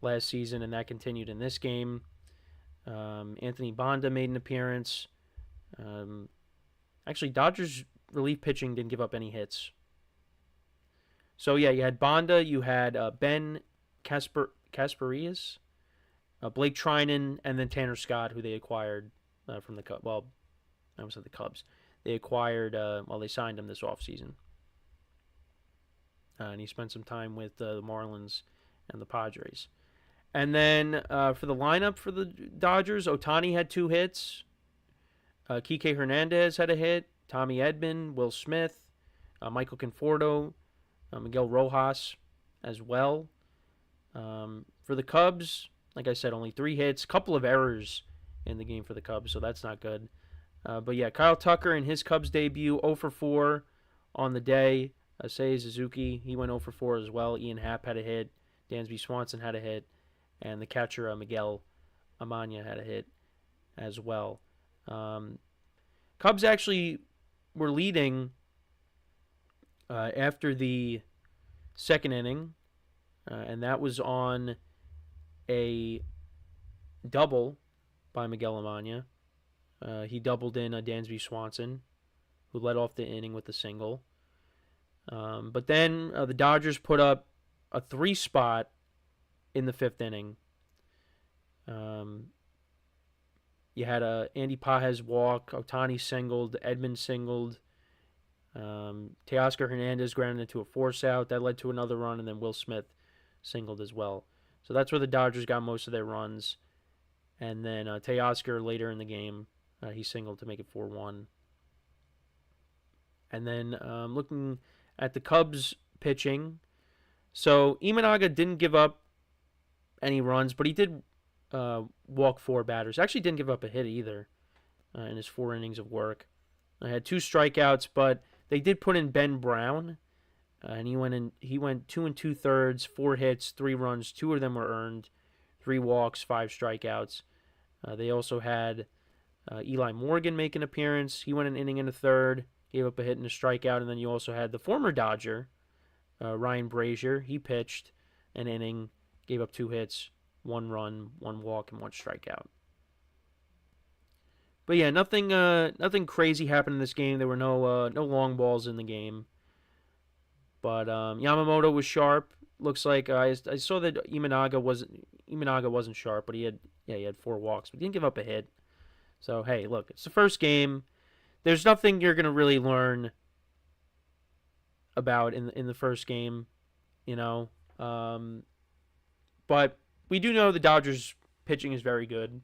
last season, and that continued in this game. Anthony Banda made an appearance. Actually, Dodgers relief pitching didn't give up any hits. So, yeah, you had Banda, you had Ben Kasperias, Blake Trinan, and then Tanner Scott, who they acquired from the Cubs. Well, I almost said the Cubs. They acquired, they signed him this offseason. And he spent some time with the Marlins and the Padres. And then for the lineup for the Dodgers, Ohtani had 2 hits. Kike Hernandez had a hit. Tommy Edman, Will Smith, Michael Conforto, Miguel Rojas as well. For the Cubs, like I said, only 3 hits. Couple of errors in the game for the Cubs, so that's not good. But yeah, Kyle Tucker in his Cubs debut, 0 for 4 on the day. Seiya Suzuki, he went 0 for 4 as well. Ian Happ had a hit. Dansby Swanson had a hit. And the catcher, Miguel Amaya, had a hit as well. Cubs actually were leading after the second inning, and that was on a double by Miguel Amaya. He doubled in Dansby Swanson, who led off the inning with a single. But then the Dodgers put up a 3-spot in the 5th inning. You had Andy Pajes walk, Ohtani singled, Edman singled, Teoscar Hernandez grounded into a force out. That led to another run, and then Will Smith singled as well. So that's where the Dodgers got most of their runs. And then Teoscar later in the game, he singled to make it 4-1. And then looking at the Cubs pitching, so Imanaga didn't give up any runs, but he did walk 4 batters. Actually didn't give up a hit either in his 4 innings of work. I had 2 strikeouts, but they did put in Ben Brown, and he went 2 2/3, 4 hits, 3 runs. 2 of them were earned, 3 walks, 5 strikeouts. They also had Eli Morgan make an appearance. He went an inning and a third, gave up a hit and a strikeout. And then you also had the former Dodger, Ryan Brazier. He pitched an inning, gave up 2 hits, 1 run, 1 walk, and 1 strikeout. But yeah, nothing crazy happened in this game. There were no long balls in the game. But Yamamoto was sharp. Looks like I saw that Imanaga wasn't sharp, but he had 4 walks, but he didn't give up a hit. So hey, look, it's the first game. There's nothing you're gonna really learn about in the first game, you know. But we do know the Dodgers pitching is very good.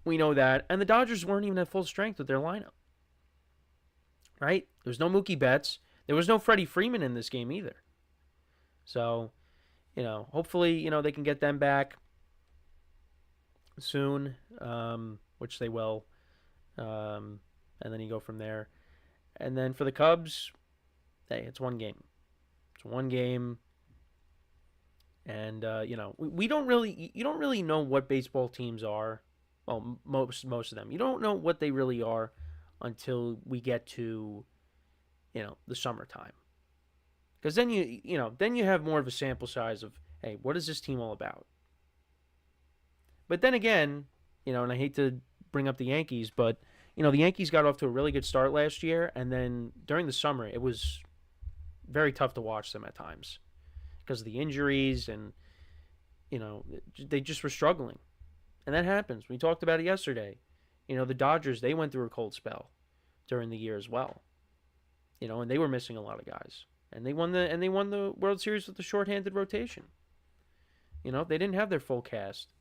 We know that, and the Dodgers weren't even at full strength with their lineup. Right? There was no Mookie Betts. There was no Freddie Freeman in this game either. So, hopefully, they can get them back soon, which they will. And then you go from there. And then for the Cubs, hey, it's one game. It's one game. And, you don't really know what baseball teams are. Well, most of them. You don't know what they really are until we get to, the summertime. Because then you have more of a sample size of, hey, what is this team all about? But then again, and I hate to bring up the Yankees, but, the Yankees got off to a really good start last year, and then during the summer, it was very tough to watch them at times because of the injuries, and, they just were struggling. And that happens. We talked about it yesterday. The Dodgers, they went through a cold spell during the year as well. And they were missing a lot of guys. And they won the World Series with the shorthanded rotation. They didn't have their full cast.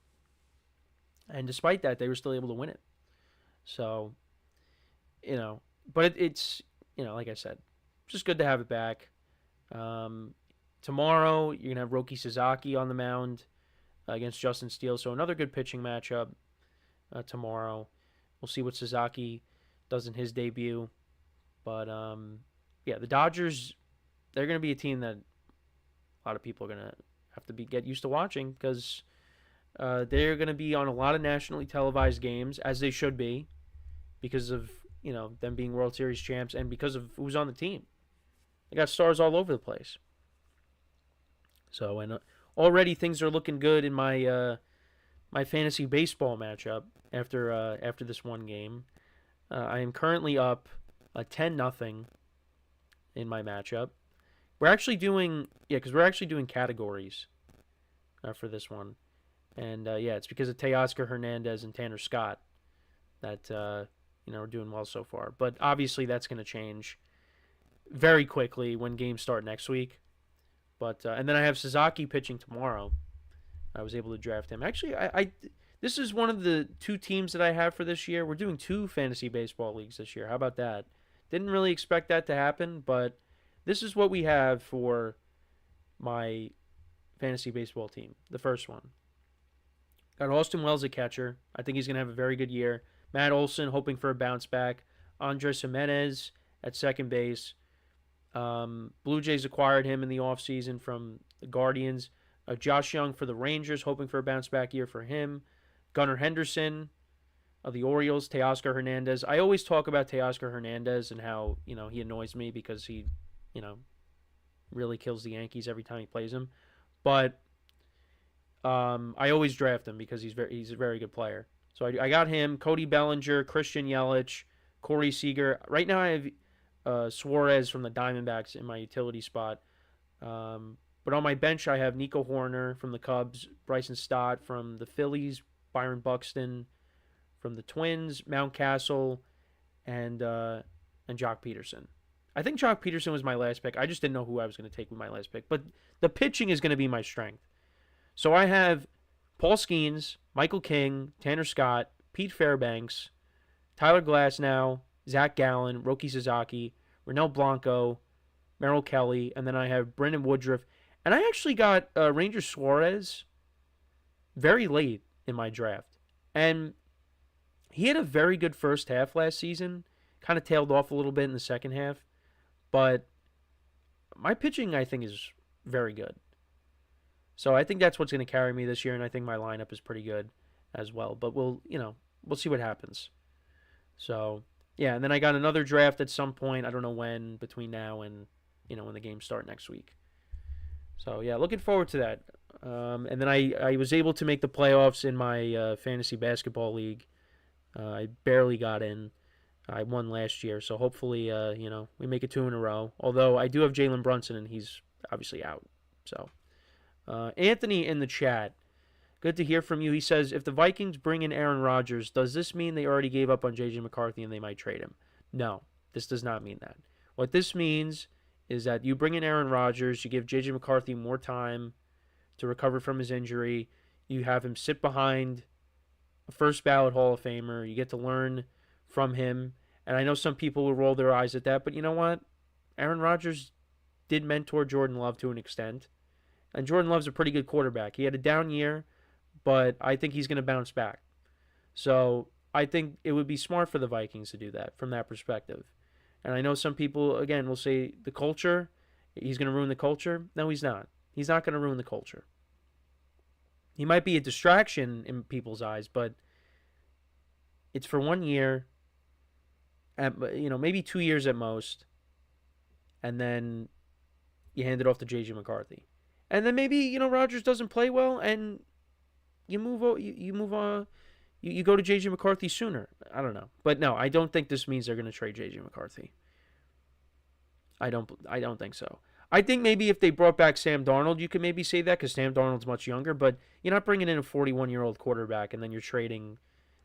And despite that, they were still able to win it. So, but it's, like I said, just good to have it back. Tomorrow, you're going to have Roki Sasaki on the mound against Justin Steele. So another good pitching matchup tomorrow. We'll see what Sasaki does in his debut. But, yeah, the Dodgers, they're going to be a team that a lot of people are going to have to get used to watching because they're going to be on a lot of nationally televised games, as they should be, because of, them being World Series champs and because of who's on the team. They got stars all over the place. So, and already things are looking good in my my fantasy baseball matchup after this one game. I am currently up 10-0 in my matchup. We're actually doing categories for this one, and it's because of Teoscar Hernandez and Tanner Scott that we're doing well so far. But obviously that's going to change very quickly when games start next week. But and then I have Sasaki pitching tomorrow. I was able to draft him. Actually, I this is one of the 2 teams that I have for this year. We're doing 2 fantasy baseball leagues this year. How about that? Didn't really expect that to happen, but this is what we have for my fantasy baseball team. The first one. Got Austin Wells at catcher. I think he's going to have a very good year. Matt Olson hoping for a bounce back. Andres Jimenez at second base. Blue Jays acquired him in the offseason from the Guardians. Josh Young for the Rangers, hoping for a bounce-back year for him. Gunnar Henderson of the Orioles. Teoscar Hernandez. I always talk about Teoscar Hernandez and how, he annoys me because he, really kills the Yankees every time he plays him. But I always draft him because he's a very good player. So I got him. Cody Bellinger, Christian Yelich, Corey Seager. Right now I have Suarez from the Diamondbacks in my utility spot. But on my bench, I have Nico Horner from the Cubs, Bryson Stott from the Phillies, Byron Buxton from the Twins, Mountcastle, and Jock Peterson. I think Jock Peterson was my last pick. I just didn't know who I was going to take with my last pick. But the pitching is going to be my strength. So I have Paul Skeens, Michael King, Tanner Scott, Pete Fairbanks, Tyler Glasnow, Zach Gallen, Roki Sasaki, Ronel Blanco, Merrill Kelly, and then I have Brendan Woodruff. And I actually got Ranger Suarez very late in my draft. And he had a very good first half last season. Kind of tailed off a little bit in the second half. But my pitching, I think, is very good. So I think that's what's going to carry me this year, and I think my lineup is pretty good as well. But we'll see what happens. So, yeah, and then I got another draft at some point. I don't know when, between now and, when the games start next week. So, yeah, looking forward to that. And then I was able to make the playoffs in my fantasy basketball league. I barely got in. I won last year, so hopefully, we make it 2 in a row. Although I do have Jalen Brunson, and he's obviously out. So, Anthony in the chat, good to hear from you. He says, if the Vikings bring in Aaron Rodgers, does this mean they already gave up on J.J. McCarthy and they might trade him? No, this does not mean that. What this means is that you bring in Aaron Rodgers, you give J.J. McCarthy more time to recover from his injury, you have him sit behind a first ballot Hall of Famer, you get to learn from him. And I know some people will roll their eyes at that, but you know what? Aaron Rodgers did mentor Jordan Love to an extent. And Jordan Love's a pretty good quarterback. He had a down year, but I think he's going to bounce back. So I think it would be smart for the Vikings to do that from that perspective. And I know some people, again, will say the culture, he's going to ruin the culture. No, he's not. He's not going to ruin the culture. He might be a distraction in people's eyes, but it's for 1 year. Maybe 2 years at most, and then you hand it off to J.J. McCarthy, and then maybe Rodgers doesn't play well, and you move on, you go to J.J. McCarthy sooner. I don't know, but no, I don't think this means they're going to trade J.J. McCarthy. I don't think so. I think maybe if they brought back Sam Darnold, you could maybe say that because Sam Darnold's much younger, but you're not bringing in a 41-year-old quarterback and then you're trading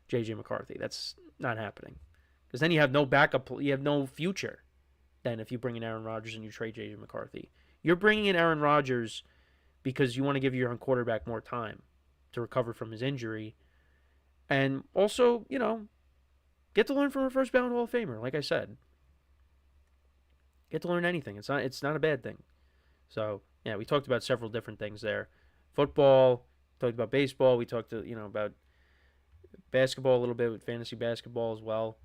J.J. McCarthy. That's not happening. Because then you have no backup, you have no future. Then if you bring in Aaron Rodgers and you trade J.J. McCarthy, you're bringing in Aaron Rodgers because you want to give your own quarterback more time to recover from his injury, and also get to learn from a first ballot Hall of Famer. Like I said, get to learn anything. It's not a bad thing. So yeah, we talked about several different things there. Football, talked about baseball. We talked about basketball a little bit with fantasy basketball as well.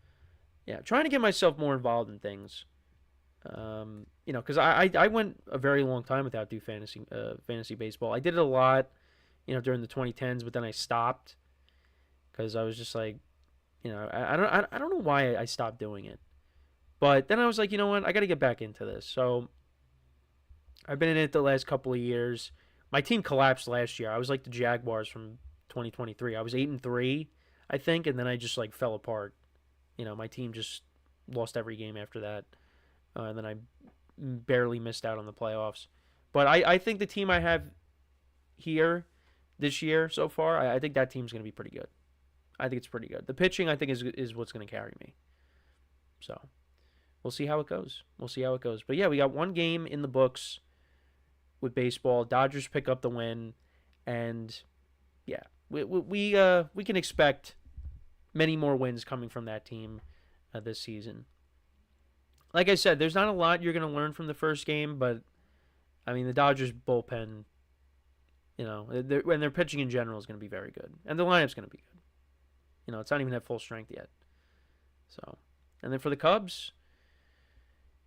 Yeah, trying to get myself more involved in things. Because I went a very long time without doing fantasy baseball. I did it a lot, during the 2010s, but then I stopped because I was just like, I don't know why I stopped doing it. But then I was like, you know what, I got to get back into this. So I've been in it the last couple of years. My team collapsed last year. I was like the Jaguars from 2023. I was 8-3, I think, and then I just fell apart. My team just lost every game after that. And then I barely missed out on the playoffs. But I think the team I have here this year so far, I think that team's going to be pretty good. I think it's pretty good. The pitching, I think, is what's going to carry me. So we'll see how it goes. But yeah, we got one game in the books with baseball. Dodgers pick up the win. And yeah, we can expect many more wins coming from that team this season. Like I said, there's not a lot you're going to learn from the first game, but I mean the Dodgers bullpen, and their pitching in general is going to be very good, and the lineup's going to be good. It's not even at full strength yet. So, and then for the Cubs,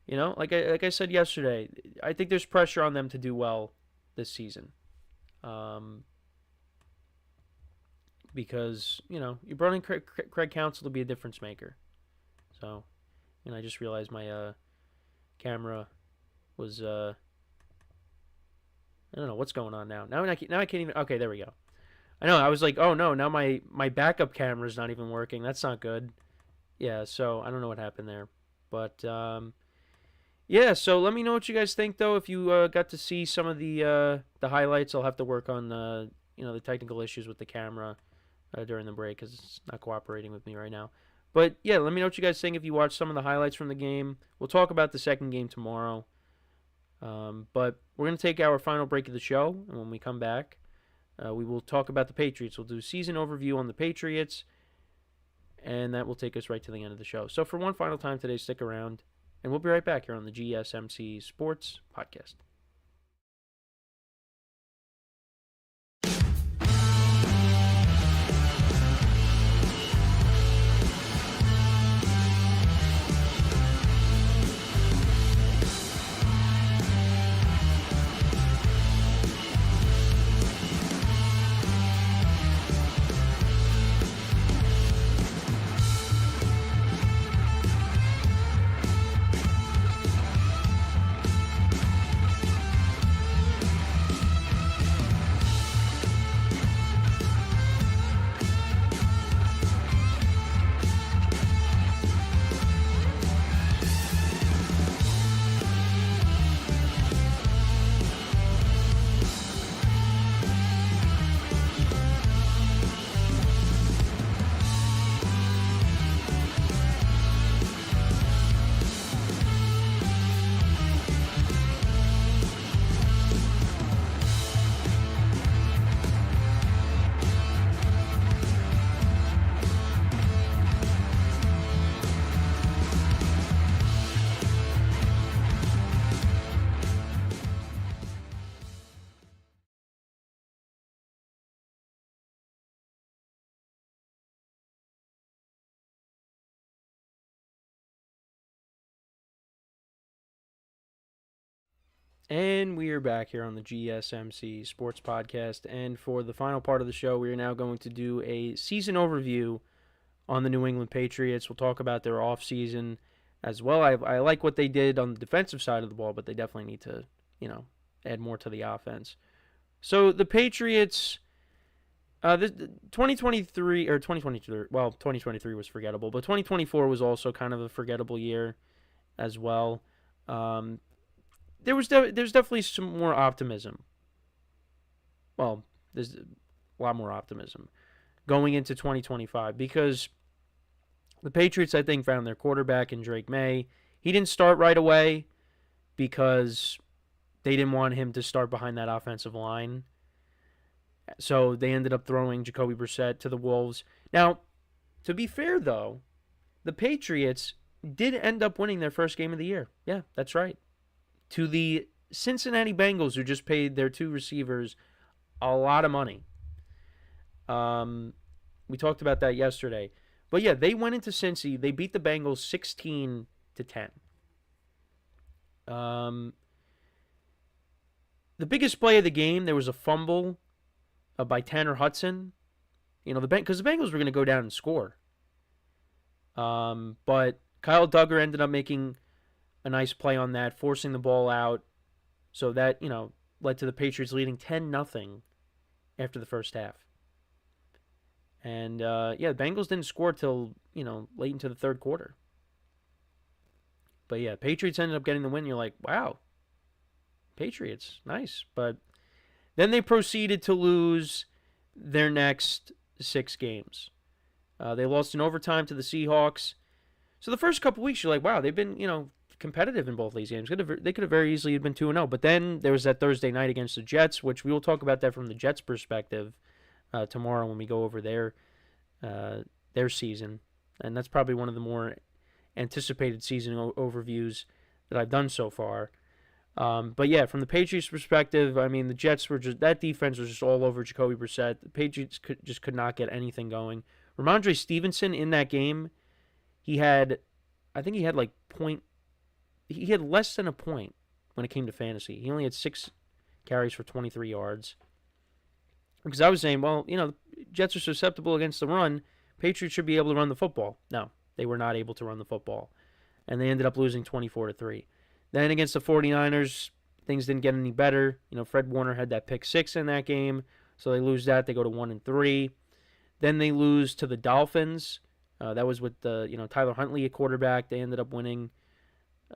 like I said yesterday, I think there's pressure on them to do well this season. Because, you brought in Craig Counsell to be a difference maker. So, I just realized my camera was, I don't know what's going on now. Now I can't even, okay, there we go. I know, I was like, oh no, now my backup camera's not even working. That's not good. Yeah, so I don't know what happened there. But, yeah, so let me know what you guys think, though. If you got to see some of the highlights, I'll have to work on, the technical issues with the camera during the break because it's not cooperating with me right now. But yeah, let me know what you guys think if you watched some of the highlights from the game. We'll talk about the second game tomorrow. But we're going to take our final break of the show, and when we come back, we will talk about the Patriots. We'll do a season overview on the Patriots, and that will take us right to the end of the show. So for one final time today, stick around, and we'll be right back here on the GSMC Sports Podcast. And we are back here on the GSMC Sports Podcast. And for the final part of the show, we are now going to do a season overview on the New England Patriots. We'll talk about their offseason as well. I like what they did on the defensive side of the ball, but they definitely need to, add more to the offense. So the Patriots, 2023 was forgettable, but 2024 was also kind of a forgettable year as well. There's definitely some more optimism. Well, there's a lot more optimism going into 2025 because the Patriots, I think, found their quarterback in Drake May. He didn't start right away because they didn't want him to start behind that offensive line. So they ended up throwing Jacoby Brissett to the Wolves. Now, to be fair, though, the Patriots did end up winning their first game of the year. Yeah, that's right. To the Cincinnati Bengals, who just paid their two receivers a lot of money. We talked about that yesterday. But yeah, they went into Cincy. They beat the Bengals 16-10. The biggest play of the game, there was a fumble by Tanner Hudson. Because the Bengals were going to go down and score. But Kyle Duggar ended up making a nice play on that, forcing the ball out. So that, led to the Patriots leading 10-0 after the first half. And, the Bengals didn't score till, late into the third quarter. But, yeah, Patriots ended up getting the win. You're like, wow, Patriots, nice. But then they proceeded to lose their next 6 games. They lost in overtime to the Seahawks. So the first couple weeks, you're like, wow, they've been, competitive in both these games. They could have very easily been 2-0. But then there was that Thursday night against the Jets, which we will talk about that from the Jets' perspective tomorrow when we go over their season. And that's probably one of the more anticipated season overviews that I've done so far. But yeah, from the Patriots' perspective, I mean, the Jets were that defense was just all over Jacoby Brissett. The Patriots could not get anything going. Ramondre Stevenson in that game, he had less than a point when it came to fantasy. He only had 6 carries for 23 yards. Because I was saying, well, the Jets are susceptible against the run. Patriots should be able to run the football. No, they were not able to run the football. And they ended up losing 24-3. Then against the 49ers, things didn't get any better. Fred Warner had that pick 6 in that game. So they lose that. They go to 1-3. Then they lose to the Dolphins. That was with Tyler Huntley at quarterback. They ended up winning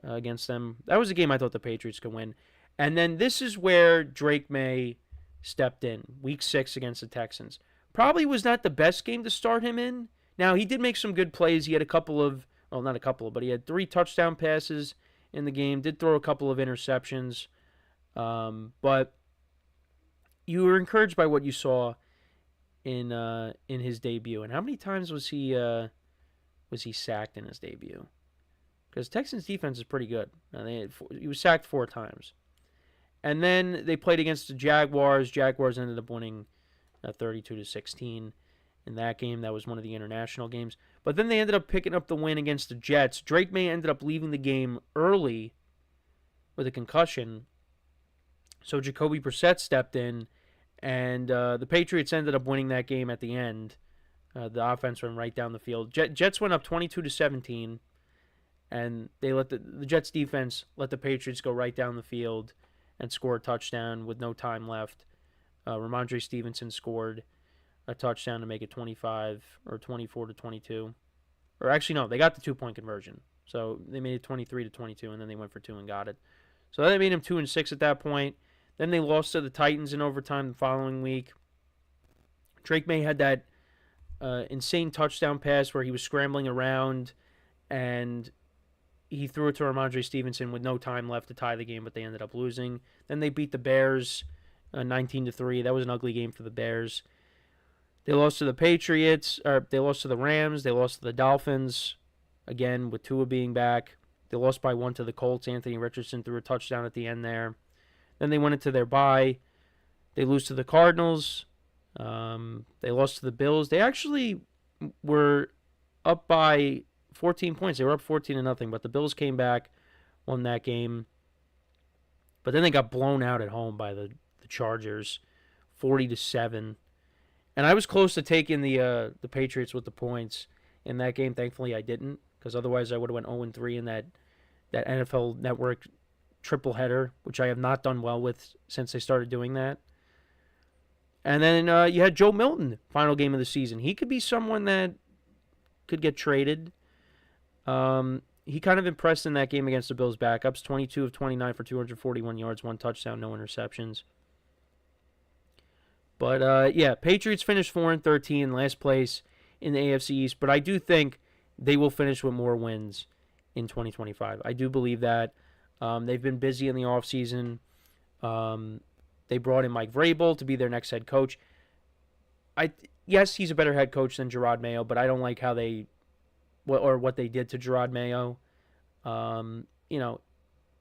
against them. That was a game I thought the Patriots could win. And then this is where Drake May stepped in, week 6 against the Texans. Probably was not the best game to start him in Now, he did make some good plays. He had a couple of, well, not a couple, but he had 3 touchdown passes in the game, did throw a couple of interceptions. But you were encouraged by what you saw in his debut. And how many times was he sacked in his debut? Because Texans defense is pretty good. He was sacked 4 times. And then they played against the Jaguars. Jaguars ended up winning 32-16 in that game. That was one of the international games. But then they ended up picking up the win against the Jets. Drake May ended up leaving the game early with a concussion. So Jacoby Brissett stepped in, and the Patriots ended up winning that game at the end. The offense went right down the field. Jets went up 22-17, and they let the Jets defense let the Patriots go right down the field and score a touchdown with no time left. Ramondre Stevenson scored a touchdown to make it 25 or 24-22. Or actually, no, they got the 2-point conversion. So they made it 23-22, and then they went for 2 and got it. So that made them 2-6 at that point. Then they lost to the Titans in overtime the following week. Drake May had that insane touchdown pass where he was scrambling around, and he threw it to Ramondre Stevenson with no time left to tie the game, but they ended up losing. Then they beat the Bears 19-3. That was an ugly game for the Bears. They lost to the Patriots, or they lost to the Rams. They lost to the Dolphins, again, with Tua being back. They lost by 1 to the Colts. Anthony Richardson threw a touchdown at the end there. Then they went into their bye. They lose to the Cardinals. They lost to the Bills. They actually were up by 14 points. They were up 14-0, but the Bills came back, won that game. But then they got blown out at home by the Chargers, 40-7. And I was close to taking the Patriots with the points in that game. Thankfully, I didn't, because otherwise I would have went 0-3 in that NFL Network triple header, which I have not done well with since they started doing that. And then you had Joe Milton, final game of the season. He could be someone that could get traded. He kind of impressed in that game against the Bills backups. 22 of 29 for 241 yards, 1 touchdown, no interceptions. But, yeah, Patriots finished 4-13, last place in the AFC East. But I do think they will finish with more wins in 2025. I do believe that. They've been busy in the offseason. They brought in Mike Vrabel to be their next head coach. Yes, he's a better head coach than Gerard Mayo, but I don't like how what they did to Gerard Mayo.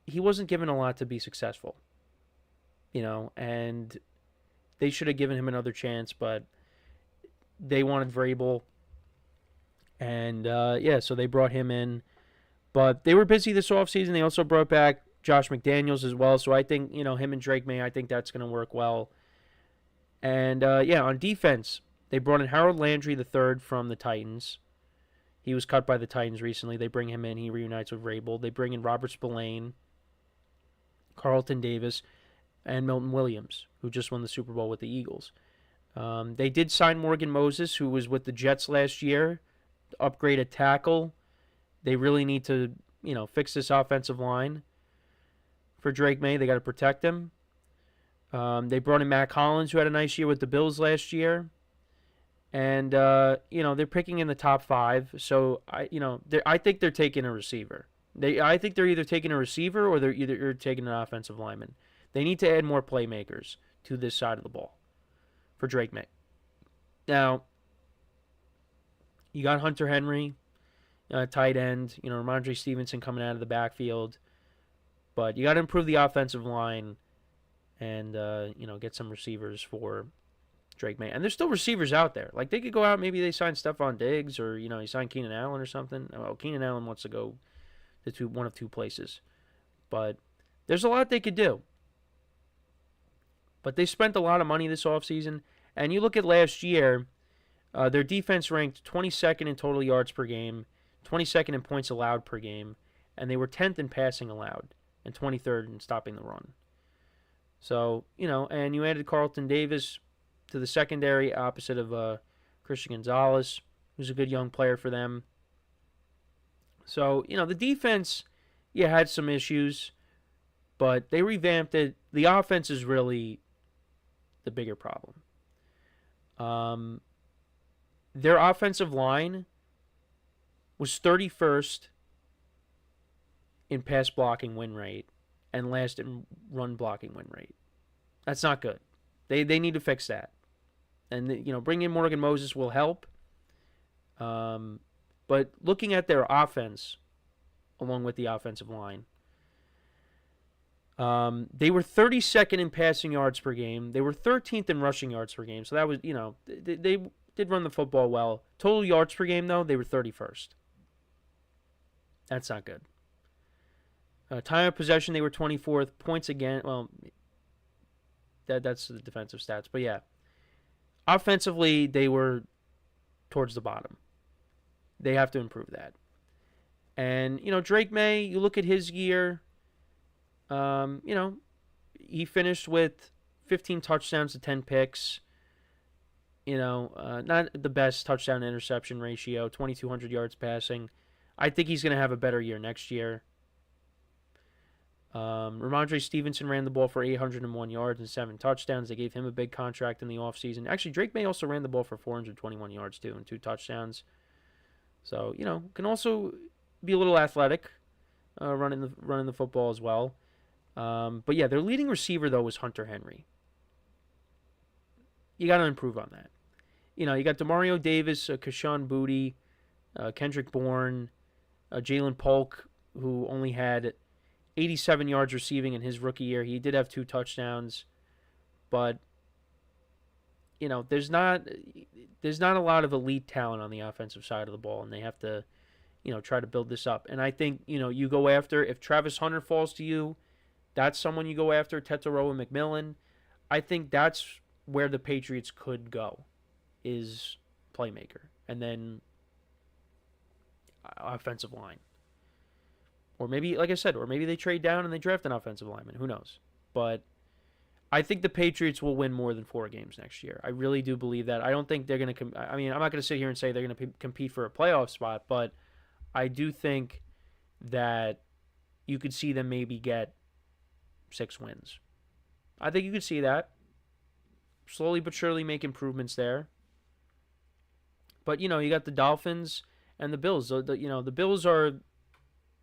He wasn't given a lot to be successful. And they should have given him another chance, but they wanted Vrabel. And, so they brought him in. But they were busy this offseason. They also brought back Josh McDaniels as well. So I think, him and Drake May, I think that's going to work well. And, on defense, they brought in Harold Landry III from the Titans. He was cut by the Titans recently. They bring him in. He reunites with Vrabel. They bring in Robert Spillane, Carlton Davis, and Milton Williams, who just won the Super Bowl with the Eagles. They did sign Morgan Moses, who was with the Jets last year, to upgrade a tackle. They really need to, fix this offensive line for Drake May. They got to protect him. They brought in Matt Collins, who had a nice year with the Bills last year. And, they're picking in the top 5. So, I think they're taking a receiver. I think they're either taking a receiver or they're taking an offensive lineman. They need to add more playmakers to this side of the ball for Drake May. Now, you got Hunter Henry, tight end, Ramondre Stevenson coming out of the backfield. But you got to improve the offensive line and, get some receivers for Drake May. And there's still receivers out there. Like, they could go out, maybe they sign Stephon Diggs or, you sign Keenan Allen or something. Well, Keenan Allen wants to go to one of 2 places. But there's a lot they could do. But they spent a lot of money this offseason. And you look at last year, their defense ranked 22nd in total yards per game, 22nd in points allowed per game, and they were 10th in passing allowed and 23rd in stopping the run. So, and you added Carlton Davis to the secondary opposite of Christian Gonzalez, who's a good young player for them. So, the defense, had some issues, but they revamped it. The offense is really the bigger problem. their offensive line was 31st in pass blocking win rate and last in run blocking win rate. That's not good. They need to fix that. And, bringing in Morgan Moses will help. But looking at their offense, along with the offensive line, they were 32nd in passing yards per game. They were 13th in rushing yards per game. So that was, they did run the football well. Total yards per game, though, they were 31st. That's not good. Time of possession, they were 24th. Points again, well, that's the defensive stats. But yeah, offensively, they were towards the bottom. They have to improve that. And, Drake May, you look at his year, he finished with 15 touchdowns to 10 picks. Not the best touchdown interception ratio, 2,200 yards passing. I think he's going to have a better year next year. Ramondre Stevenson ran the ball for 801 yards and 7 touchdowns. They gave him a big contract in the offseason. Actually, Drake May also ran the ball for 421 yards, too, and 2 touchdowns. So, can also be a little athletic, running the football as well. But, yeah, their leading receiver, though, was Hunter Henry. You got to improve on that. You got Demario Davis, Kashawn Booty, Kendrick Bourne, Jalen Polk, who only had 87 yards receiving in his rookie year. He did have 2 touchdowns, but there's not a lot of elite talent on the offensive side of the ball, and they have to try to build this up. And I think you go after, if Travis Hunter falls to you, that's someone you go after. Tetairoa McMillan. I think that's where the Patriots could go, is playmaker, and then offensive line. Or maybe, like I said, maybe they trade down and they draft an offensive lineman. Who knows? But I think the Patriots will win more than 4 games next year. I really do believe that. I don't think they're going to I'm not going to sit here and say they're going to compete for a playoff spot, but I do think that you could see them maybe get 6 wins. I think you could see that. Slowly but surely make improvements there. But, you got the Dolphins and the Bills. The Bills are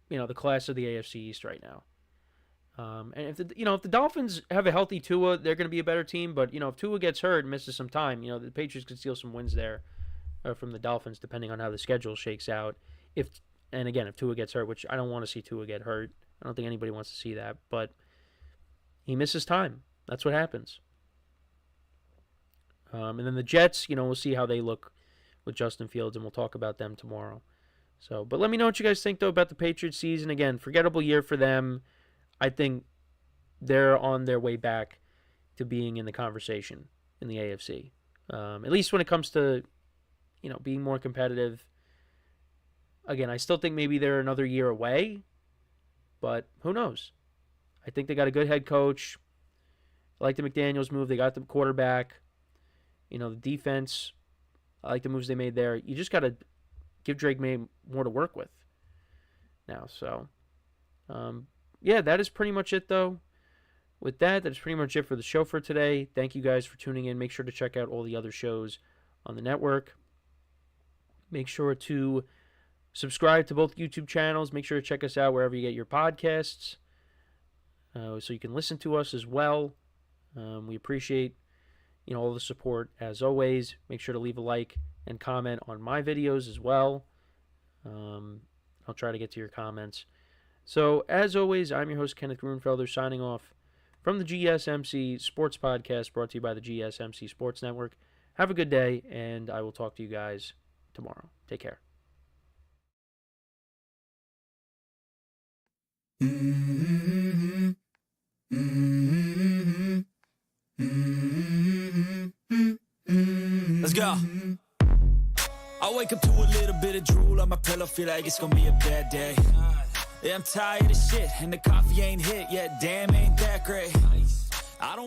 the class of the AFC East right now. And if the Dolphins have a healthy Tua, they're going to be a better team. But, if Tua gets hurt and misses some time, the Patriots could steal some wins there from the Dolphins, depending on how the schedule shakes out. If Tua gets hurt, which I don't want to see Tua get hurt. I don't think anybody wants to see that. But he misses time. That's what happens. And then the Jets, we'll see how they look with Justin Fields, and we'll talk about them tomorrow. So, but let me know what you guys think, though, about the Patriots season. Again, forgettable year for them. I think they're on their way back to being in the conversation in the AFC. At least when it comes to, being more competitive. Again, I still think maybe they're another year away, but who knows? I think they got a good head coach. I like the McDaniels move. They got the quarterback. The defense. I like the moves they made there. You just got to give Drake May more to work with now. So, yeah, that is pretty much it, though. With that is pretty much it for the show for today. Thank you guys for tuning in. Make sure to check out all the other shows on the network. Make sure to subscribe to both YouTube channels. Make sure to check us out wherever you get your podcasts, so you can listen to us as well. We appreciate all the support as always. Make sure to leave a like and comment on my videos as well. I'll try to get to your comments. So, as always, I'm your host, Kenneth Grunfelder, signing off from the GSMC Sports Podcast, brought to you by the GSMC Sports Network. Have a good day, and I will talk to you guys tomorrow. Take care. Let's go. I wake up to a little bit of drool on my pillow, feel like it's gonna be a bad day. Yeah, I'm tired of shit, and the coffee ain't hit yet, damn, ain't that great. I don't